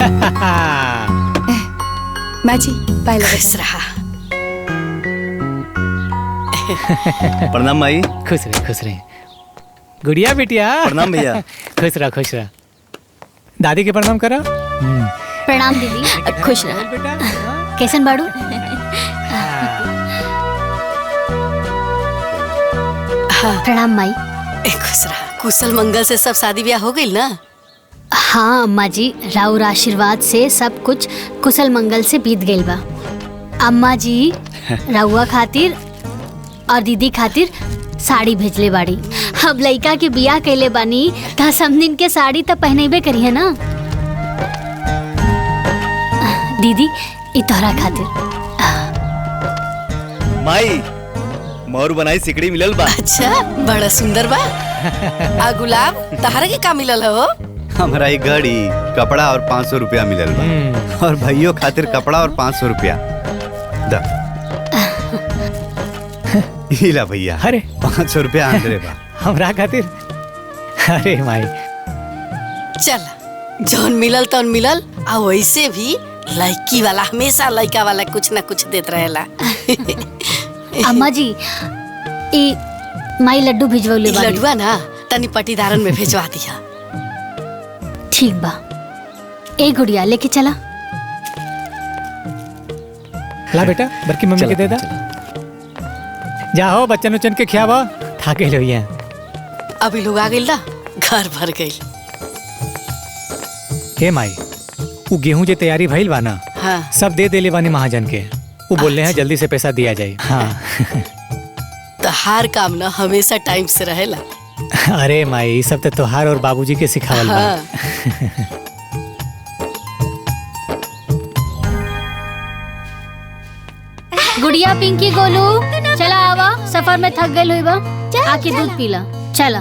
[SPEAKER 3] माँ जी पहले बस
[SPEAKER 8] रहा।
[SPEAKER 13] प्रणाम माई।
[SPEAKER 9] खुश रहे खुश रहे। गुड़िया बिटिया।
[SPEAKER 13] प्रणाम भैया।
[SPEAKER 9] खुश रहा खुश रहा। दादी के प्रणाम करा।
[SPEAKER 4] प्रणाम दीदी।
[SPEAKER 10] खुश रहा।
[SPEAKER 4] कैसन बाड़ू? प्रणाम माई।
[SPEAKER 8] खुश रहा। कुशल मंगल से सब शादी ब्याह हो गई ना?
[SPEAKER 4] हाँ अम्मा जी, राउर आशीर्वाद से सब कुछ कुशल मंगल से बीत गइल बा। अम्मा जी रउआ खातिर और दीदी खातिर साड़ी भेजले बाड़ी। अब लइका के बियाह कैले बानी त सब दिन के साड़ी त पहनेबे करिए ना। दीदी ई तोहरा खातिर।
[SPEAKER 13] माई मोर बनाई सिकड़ी मिलल बा।
[SPEAKER 8] अच्छा बड़ा सुंदर बा। आ गुलाब तहरा के का मिलल हो?
[SPEAKER 5] हमारा एक घड़ी कपड़ा और 500 रुपया मिलल बा। और भाइयों खातिर कपड़ा और 500 रुपया। दा इला भैया।
[SPEAKER 9] अरे
[SPEAKER 5] 500 रुपया आंदरे बा।
[SPEAKER 9] हमरा खातिर। अरे माई
[SPEAKER 8] चल जौन मिलल तौन मिलल। आ वैसे भी लड़की वाला हमेशा लड़का वाला कुछ ना कुछ देत रहेला।
[SPEAKER 4] अम्मा जी ई माई लड्डू भिजवले बाड़ी।
[SPEAKER 8] लड्डुआ ना तनी पटीदारन में भेजवा दिया।
[SPEAKER 4] ठीक बा। ए गुड़िया लेके चला।
[SPEAKER 9] ला बेटा बड़की मम्मी के दे दा। जाओ बच्चन उच्चन के खियावा, खा के लोइया।
[SPEAKER 8] अभी लोग आ गइल ना, घर भर गइल।
[SPEAKER 9] हे माई वो गेहूं जे तैयारी भइल बा ना,
[SPEAKER 8] हाँ।
[SPEAKER 9] सब दे देले बानी महाजन के। वो बोल रहे हैं जल्दी से पैसा दिया जाए। हाँ।
[SPEAKER 8] तो हर काम ना हमेशा टाइम से रहेला।
[SPEAKER 9] अरे माई सब तो तोहार और बाबूजी के सिखावल बा।
[SPEAKER 8] हाँ।
[SPEAKER 4] गुड़िया पिंकी गोलू चला आवा, सफर में थक गइल होइबा। आके दूध पीला। चला।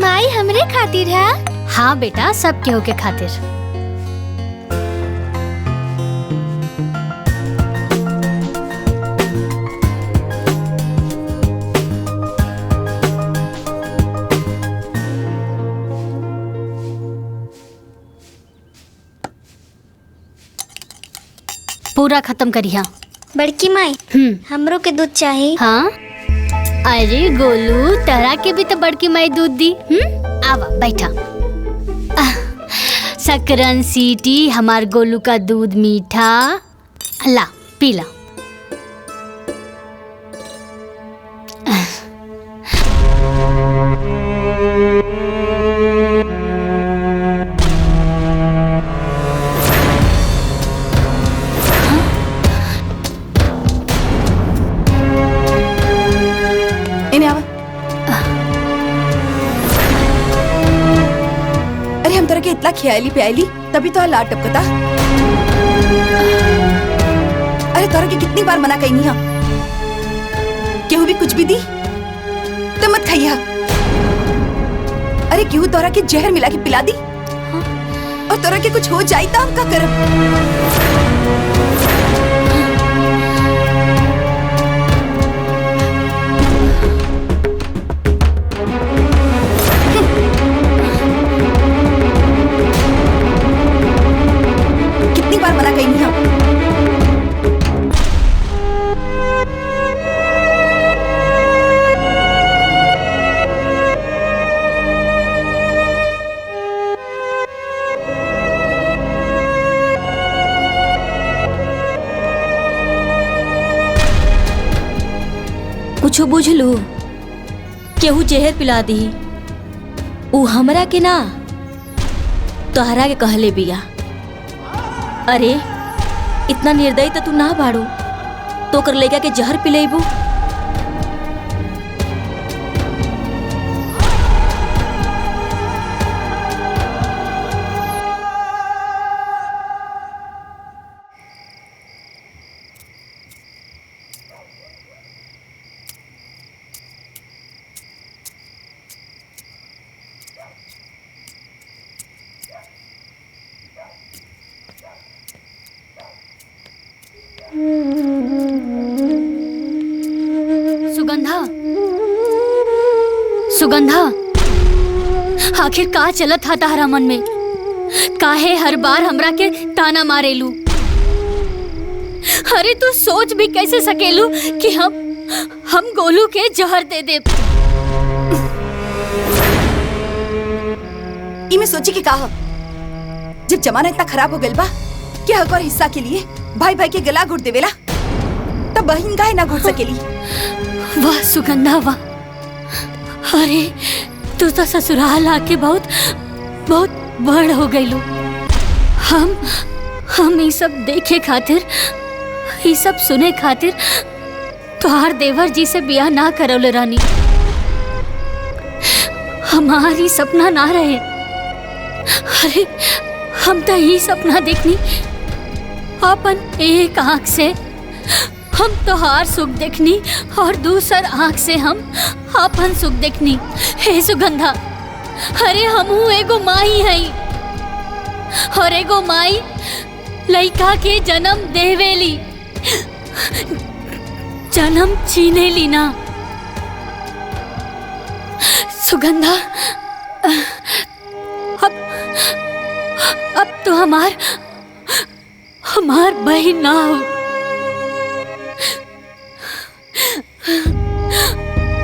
[SPEAKER 1] माई हमरे खातिर है।
[SPEAKER 4] हाँ बेटा सब केहू के खातिर। पूरा खत्म करिया।
[SPEAKER 14] बड़की माई हमरो के दूध चाहिए।
[SPEAKER 4] हाँ अरे गोलू तहरा के भी तो बड़की माई दूध दी। आवा बैठा। सकरन सीटी हमार गोलू का दूध मीठा। ला पीला।
[SPEAKER 3] इन्हें आवा। अरे हम तरह के इतना खियाली प्याली तभी तो लाट टपकता। अरे तरह के कितनी बार मना कही नहीं केहू भी कुछ भी दी तो मत खाइया। अरे केहू तोरा के जहर मिला के पिला दी और तोरा के कुछ हो जाए तो हम का करब। कितनी बार मना कही नहीं
[SPEAKER 7] कुछ बुझलू केहू जहर पिला दी ऊ हमरा के ना तोहरा के कहले बिया। अरे इतना निर्दयी तो तू ना बाड़ू तो कर लेगा के जहर पिलेबू।
[SPEAKER 4] सुगंधा सुगंधा आखिर का चलत था तारा मन में? काहे हर बार हमरा के ताना मारेलू? अरे तू सोच भी कैसे सकेलू कि हम गोलू के जहर दे दे।
[SPEAKER 3] इमे सोची के कहा जब जमाना इतना खराब हो गइल बा कि हक और हिस्सा के लिए भाई भाई के गला घोट देवेला तब बहन काहे ना घोट सकेली।
[SPEAKER 4] वाह सुगंधा वाह। अरे तू तो ससुराल आके बहुत बहुत बड़ हो गईलू। हम ये सब देखे खातिर ये सब सुने खातिर तोहार देवर जी से बियाह ना करौले रानी। हमारी सपना ना रहे। अरे हम तो ये सपना देखनी अपन एक आँख से हम तोहार सुख देखनी और दूसर आँख से हम अपन सुख देखनी। हे सुगंधा अरे हमहू एगो माई हई और एगो माई लइका के जन्म देवेली जन्म छीनेली ना। सुगंधा अब तो हमार बहन ना हो।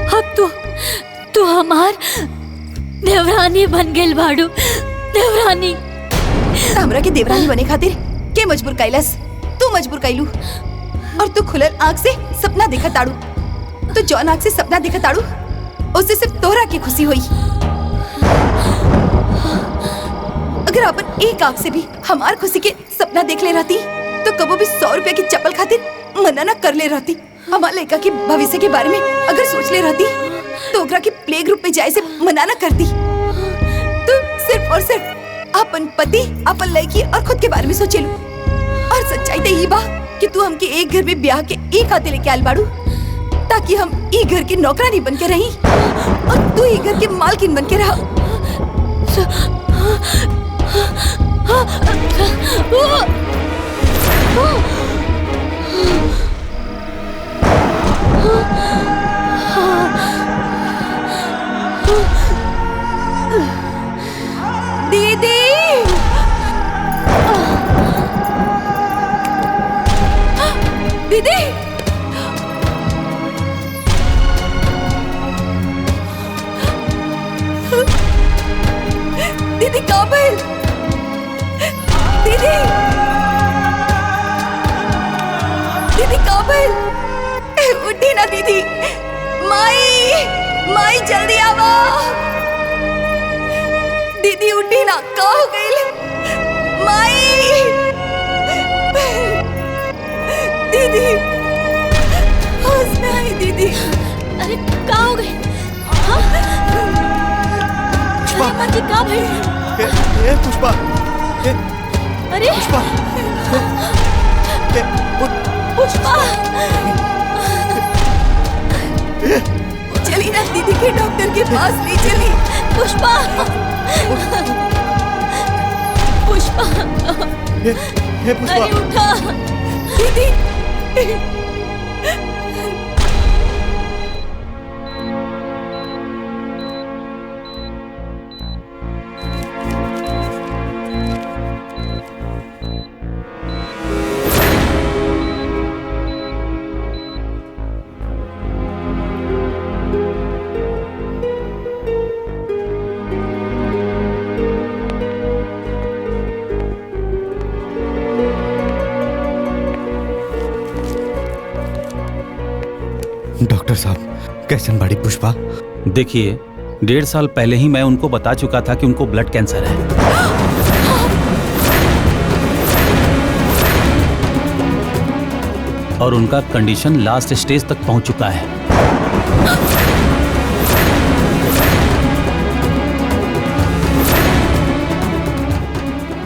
[SPEAKER 4] अब तू हमार देवरानी बन गेल बाड़ू। देवरानी
[SPEAKER 3] हमरा के देवरानी बने खातिर के मजबूर कैलस? तू मजबूर कैलू और तू खुलल आँख से सपना देखा ताड़ू। तो जौन आँख से सपना देखा ताड़ू उससे सिर्फ तोहरा की खुशी हुई। अगर अपन एक आँख से भी हमार खुशी के सपना देख ले रहती तो कबो भी 100 रुपया की चप्पल खातिर मना न कर ले रहती। हमार लड़का के भविष्य के बारे में अगर सोच ले रहती तो ओकरा के प्ले ग्रुप में जाए से मना न करती। तू सिर्फ और सिर्फ अपन पति, अपन लड़की और खुद के बारे में सोचेलू। और सच्चाई तो यही बा कि तू हमके एक घर में ब्याह के एक हाथे लेके आल बाड़ू ताकि हम ई घर की नौकरानी बन के रही और तू ई घर के मालकिन बन के रहा। दीदी दीदी काबिल, दीदी दीदी काबिल, उठी ना दीदी। माई माई जल्दी आवो। दीदी उठी ना, का हो गई? माई दीदी होश में आई दीदी।
[SPEAKER 7] अरे का हो गई? पुष्पा जी का भाई?
[SPEAKER 13] पुष्पा
[SPEAKER 7] अरे
[SPEAKER 13] पुष्पा
[SPEAKER 7] पुष्पा
[SPEAKER 3] चली ना दीदी के डॉक्टर के पास ले चली।
[SPEAKER 7] पुष्पा पुष्पा
[SPEAKER 13] पुष्पा
[SPEAKER 7] अरे उठा
[SPEAKER 3] दीदी।
[SPEAKER 5] डॉक्टर साहब कैसन बाड़ी पुष्पा?
[SPEAKER 2] देखिए 1.5 साल पहले ही मैं उनको बता चुका था कि उनको ब्लड कैंसर है। और उनका कंडीशन लास्ट स्टेज तक पहुंच चुका है।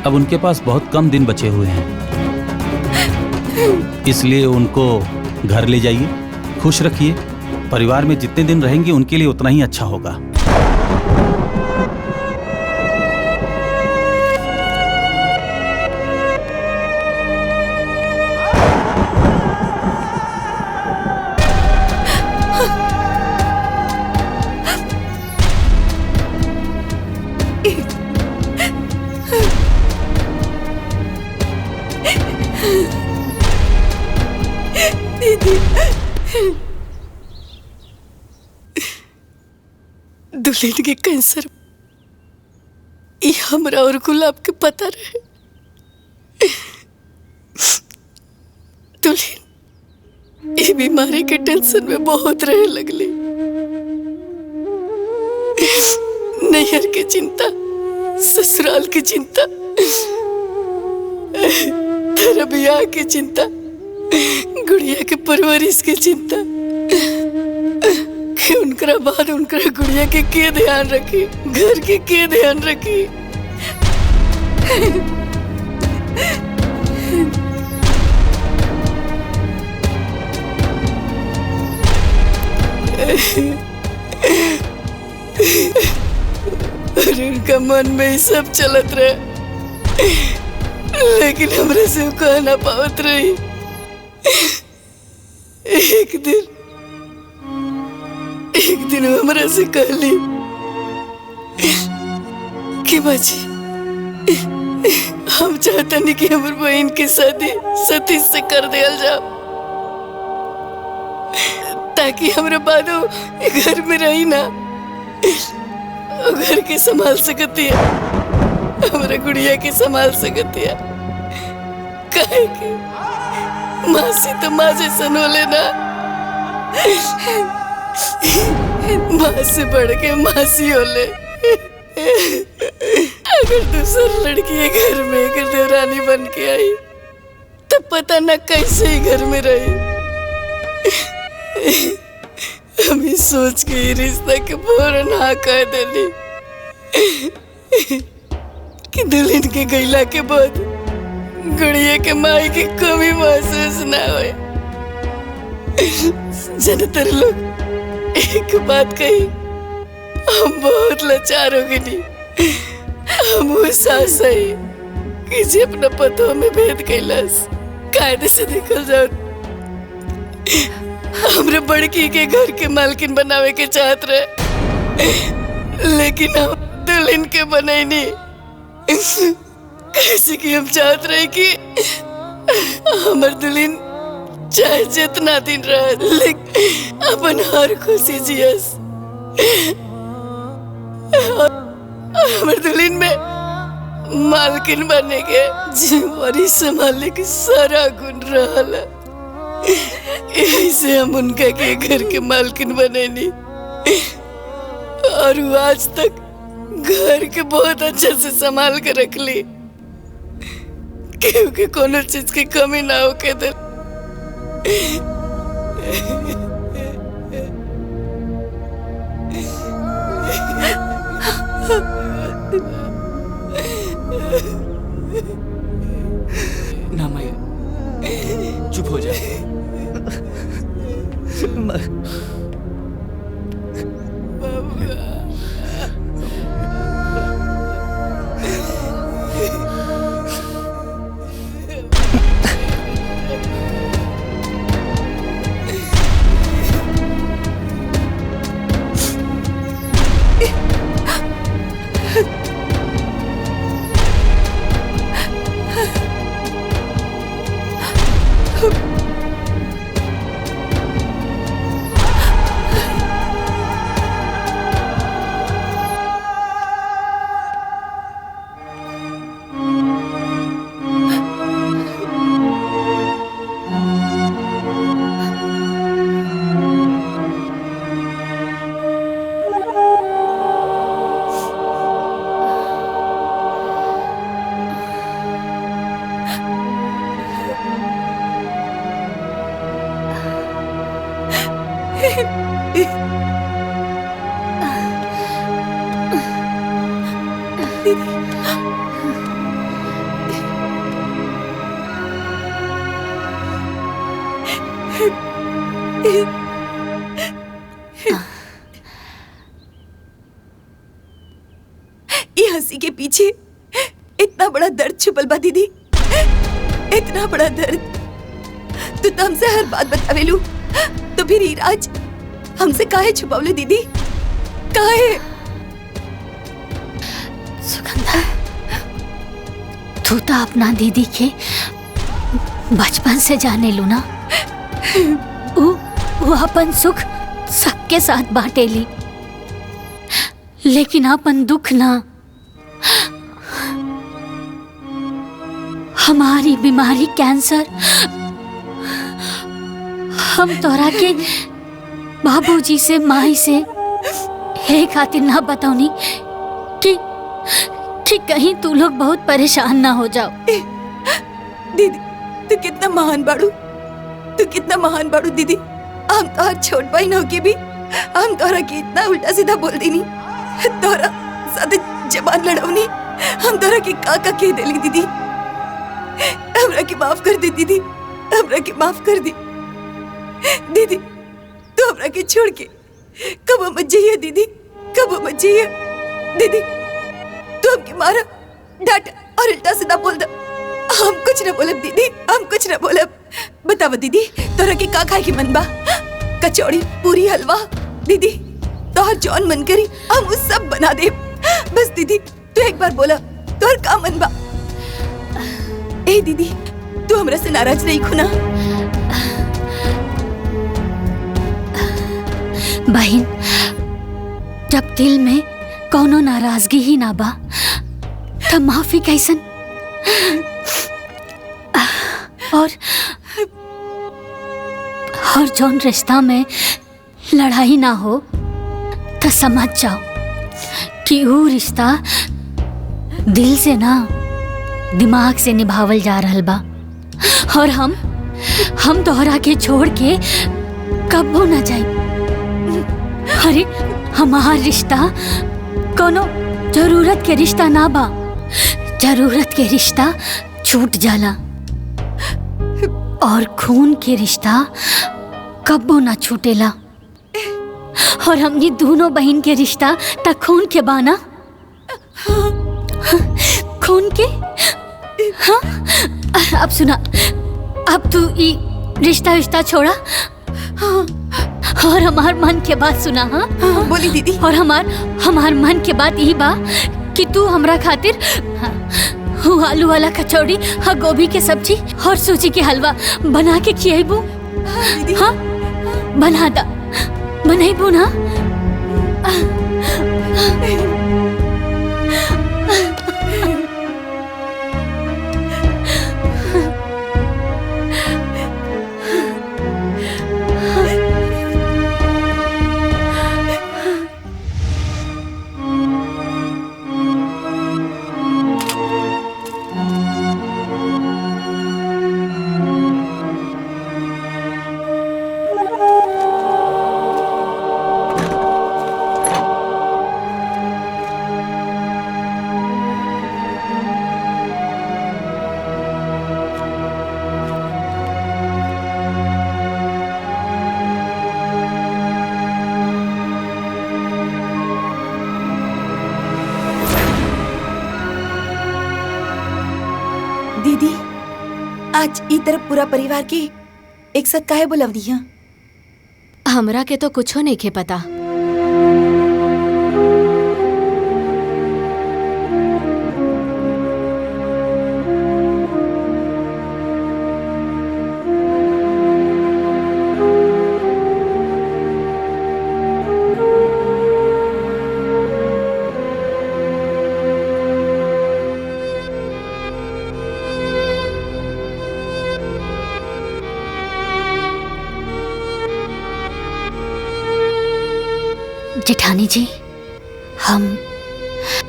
[SPEAKER 2] अब उनके पास बहुत कम दिन बचे हुए हैं, इसलिए उनको घर ले जाइए, खुश रखिए। परिवार में जितने दिन रहेंगे उनके लिए उतना ही अच्छा होगा।
[SPEAKER 8] दुल्हन के कैंसर ये हमरा और गुलाब के पता रहे। दुल्हन ये बीमारी के टेंशन में बहुत रहे लगली। नैहर की चिंता, ससुराल की चिंता, तेरा ब्याह की चिंता, गुड़िया के परवरिश की चिंता कि उनका बाद उनका गुड़िया के ध्यान रखी, घर के ध्यान रखी। और उनका मन में ही सब चलत रहे, लेकिन हमरे से कह ना पावत रही। एक दिन हमरा से कहली कि बाजी हम चाहता नहीं कि हमारी बहन की शादी सतीश से कर दिया जाओ, ताकि हमारे बादो घर में रही ना, घर के संभाल सकती है, हमारे गुड़िया के संभाल सकती है। काहे कि मासी तो माँ जैसा हो लेना, माँ से बढ़ के मासी हो ले। अगर दूसरी लड़की है घर में अगर देवरानी बन के आई तो पता न कैसे ही घर में रही। हम सोच के ही रिश्ता के फौरन हाँ कह देली कि दुल्हन के गैला के बाद गुड़िया के माई की कमी महसूस ना हो। ज्यादातर लोग एक बात कही, हम बहुत लाचार हो गए। हम वो सास है कि जे अपना पतों में भेद कैलाश कायदे से निकल जाओ। हमरे बड़की के घर के मालकिन बनावे के चाहत रहे, लेकिन हम दुल्हन के बने नहीं। कैसे कि हम चाहत रहे कि हमार दुल्हन चाहे जितना दिन रहे, लेकिन अपन हर खुशी जियस। हमर दुल्हन में मालकिन बने के जिम्मेवारी संभालने के सारा गुण रहल। यही से हम उनका के घर के मालकिन बने नी और वो आज तक घर के बहुत अच्छे से संभाल के रख ली, क्योंकि कोनो चीज की कमी ना हो के दे।
[SPEAKER 13] ना माई, चुप हो जा।
[SPEAKER 3] ये हंसी के पीछे इतना बड़ा दर्द छुपल बा दीदी, इतना बड़ा दर्द। तू तो हमसे हर बात बतावेलू, तो फिर ईराज हमसे काहे छुपावले दीदी, काहे?
[SPEAKER 4] सुगंधा, तू तो अपना दीदी के बचपन से जाने लू ना। वो अपन सुख सबके साथ बांटेली, लेकिन अपन दुख ना। हमारी बीमारी कैंसर हम तोरा के बाबूजी से माई से हे खातिर ना बताऊनी कि कहीं तू लोग बहुत परेशान ना हो जाओ।
[SPEAKER 3] दीदी तू कितना महान बाड़ू, तू कितना महान बाड़ू दीदी। हम तोहर छोट बहन होके भी हम तोहरा के इतना उल्टा सीधा बोल देनी, तोहरा साथे जबान लड़ौनी, हम तोहरा के का कह देली दीदी। हमरा के माफ कर दे दीदी, हमरा के माफ कर दे दीदी। तू हमरा के छोड़ के कब मत जाइए दीदी, कब मत जाइए दीदी। तू हमके मारा, डांटा और उल्टा सीधा बोल दे, हम कुछ न बोलब दीदी, हम कुछ न बोलब। बतावा दीदी, तोरा के का खाए के मन बा? कचौड़ी, पूरी, हलवा दीदी, तोहर जौन मन करी हम उस सब बना दे। बस दीदी तू एक बार बोला, तोहर का मन बा? ए दीदी, तू हमरा से नाराज नहीं खुना?
[SPEAKER 4] बहन, जब दिल में कोनो नाराजगी ही ना बा तब माफी कैसन? और जौन रिश्ता में लड़ाई ना हो तो समझ जाओ कि वो रिश्ता दिल से ना दिमाग से निभावल जा रहल बा। और हम तोहरा के छोड़ के कबो ना जाई। अरे हमार रिश्ता कोनो जरूरत के रिश्ता ना बा, जरूरत के रिश्ता छूट जाला और खून के रिश्ता कब्बो ना छूटेला। और हमनी दोनों बहन के रिश्ता त खून के बाना, खून के। हाँ, अब सुना, अब तू ई रिश्ता छोड़ा और हमार मन के बात सुना। हाँ
[SPEAKER 3] बोली दीदी।
[SPEAKER 4] और हमार मन के बात यही बा कि तू हमरा खातिर आलू वाला कचौड़ी, हाँ गोभी के सब्जी और सूजी के हलवा बना के खियाबू। हाँ बना दा, बनाइबू ना?
[SPEAKER 3] दीदी आज ई तरफ पूरा परिवार के एक साथ काहे बुलवनी है?
[SPEAKER 10] हमरा के तो कुछो नहीं के पता।
[SPEAKER 4] जेठानी जी, हम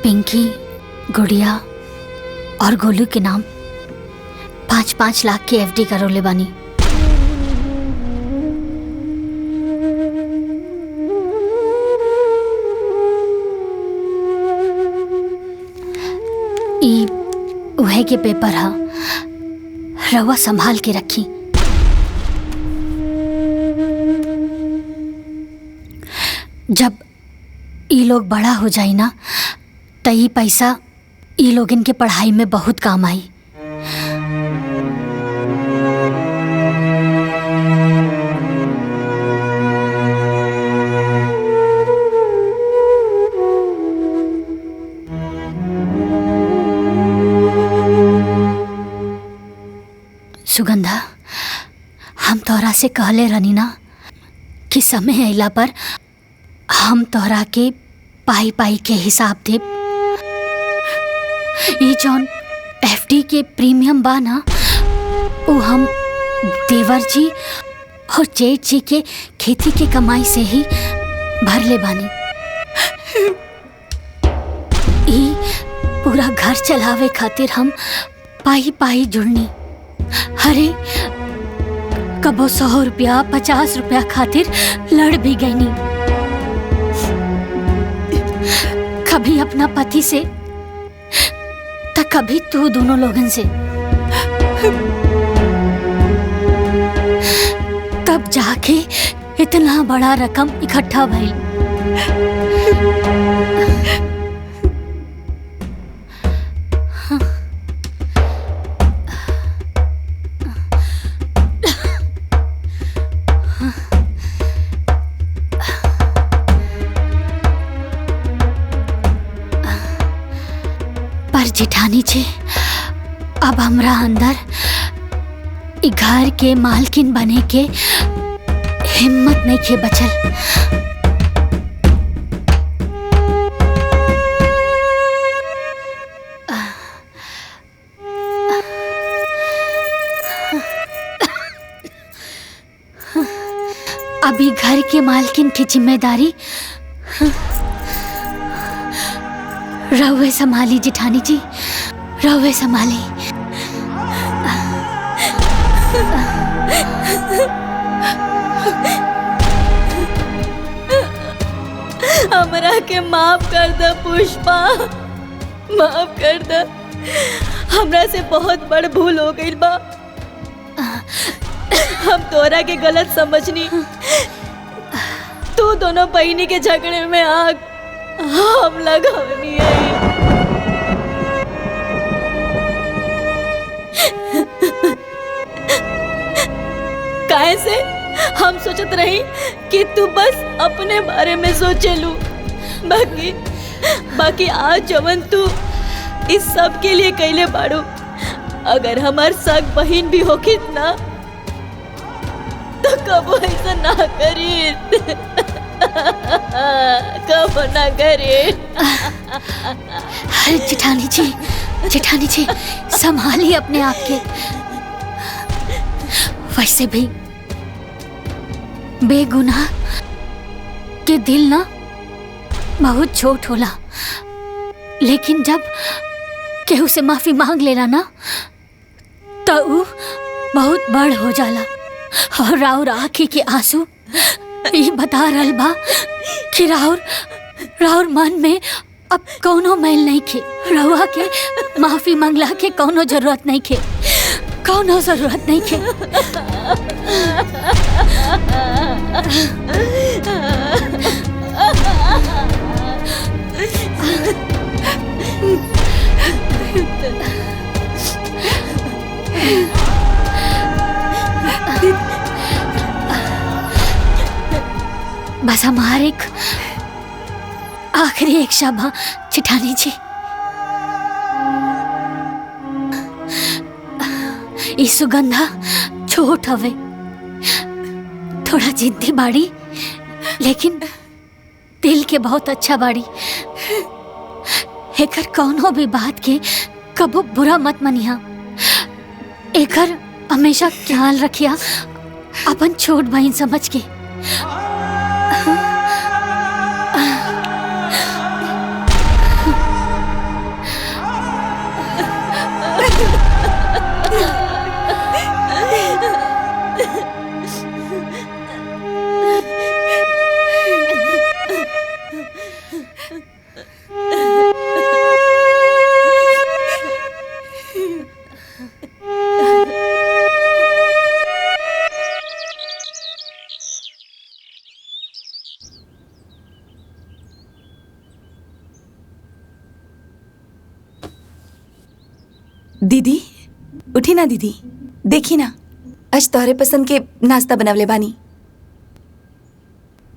[SPEAKER 4] पिंकी, गुड़िया और गोलू के नाम 5-5 लाख की एफडी करोले बानी। ई उहे के पेपर हा, रवा संभाल के रखी। जब ई लोग बड़ा हो जाई ना त ई पैसा ई लोग इनके पढ़ाई में बहुत काम आई। सुगंधा, हम तोहरा से कहले रहनी ना कि समय अइला पर हम तोहरा के पाई पाई के हिसाब दे। ये जौन एफडी के प्रीमियम बा ना, वो हम देवर जी और जेठ जी के खेती के कमाई से ही भर ले बानी। ई पूरा घर चलावे खातिर हम पाई पाई जुड़नी। अरे कबो 100 रुपया 50 रुपया खातिर लड़ भी गईनी। कभी अपना पति से तो कभी तू दोनों लोगन से। तब जाके इतना बड़ा रकम इकट्ठा भइल। जेठानी जी, अब हमरा अंदर ई घर के मालकिन बने के हिम्मत नहीं के बचल। अभी घर के मालकिन की जिम्मेदारी रहुए संभाली जेठानी जी, रहुए संभाली।
[SPEAKER 7] हमरा के माफ कर दे पुष्पा, माफ कर दे। हमरा से बहुत बड़ भूल हो गई बा। हम तोरा के गलत समझनी। तू दोनों बहनी के झगड़े में आग हम लगावनी है। कैसे हम सोचत रही कि तू बस अपने बारे में सोचेलू, बाकी आज जवन तू इस सब के लिए कैले बाड़ू। अगर हमार सग बहन भी होगी ना तो कबो ऐसा ना करी, कब ना करे।
[SPEAKER 4] अरे जेठानी जी संभालिए अपने आप के। वैसे भी बेगुनाह के दिल ना बहुत छोट होला, लेकिन जब केहू से माफी मांग लेला ना तो ऊ बहुत बड़ हो जाला। और राउर आँखी के आंसू ये बता रहल बा कि राउर मन में अब कौनो मैल नहीं खे। रउआ के माफी मांगला के कौनो जरूरत नहीं खे, कौनो जरूरत नहीं खे। बस हमारे एक आखिरी इच्छा बा चिठानी जी। ई सुगंधा छोट हवे, थोड़ा जिद्दी बाड़ी, लेकिन दिल के बहुत अच्छा बाड़ी। एकर कौनो भी बात के कबो बुरा मत मनिया। एकर हमेशा ख्याल रखिया अपन छोट बहन समझ के।
[SPEAKER 3] दीदी उठी ना दीदी, देखी ना आज तोहरे पसंद के नाश्ता बनवले बानी।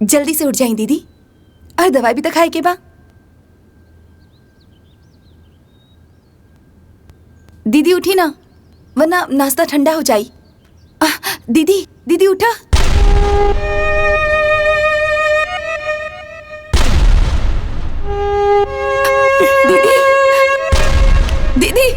[SPEAKER 3] जल्दी से उठ जाई दीदी, और दवाई भी तो खाए के बा। दीदी उठी ना, वरना नाश्ता ठंडा हो जाई। दीदी दीदी उठा। दीदी दीदी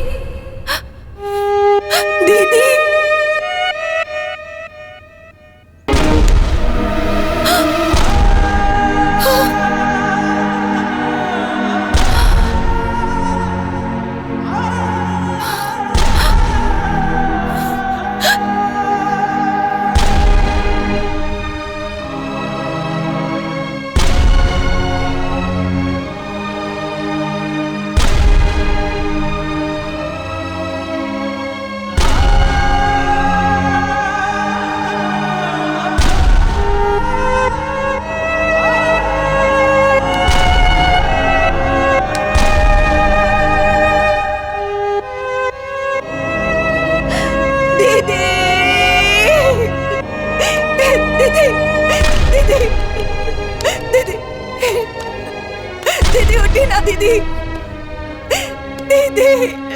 [SPEAKER 3] दीदी दीदी उठी ना दीदी, दीदी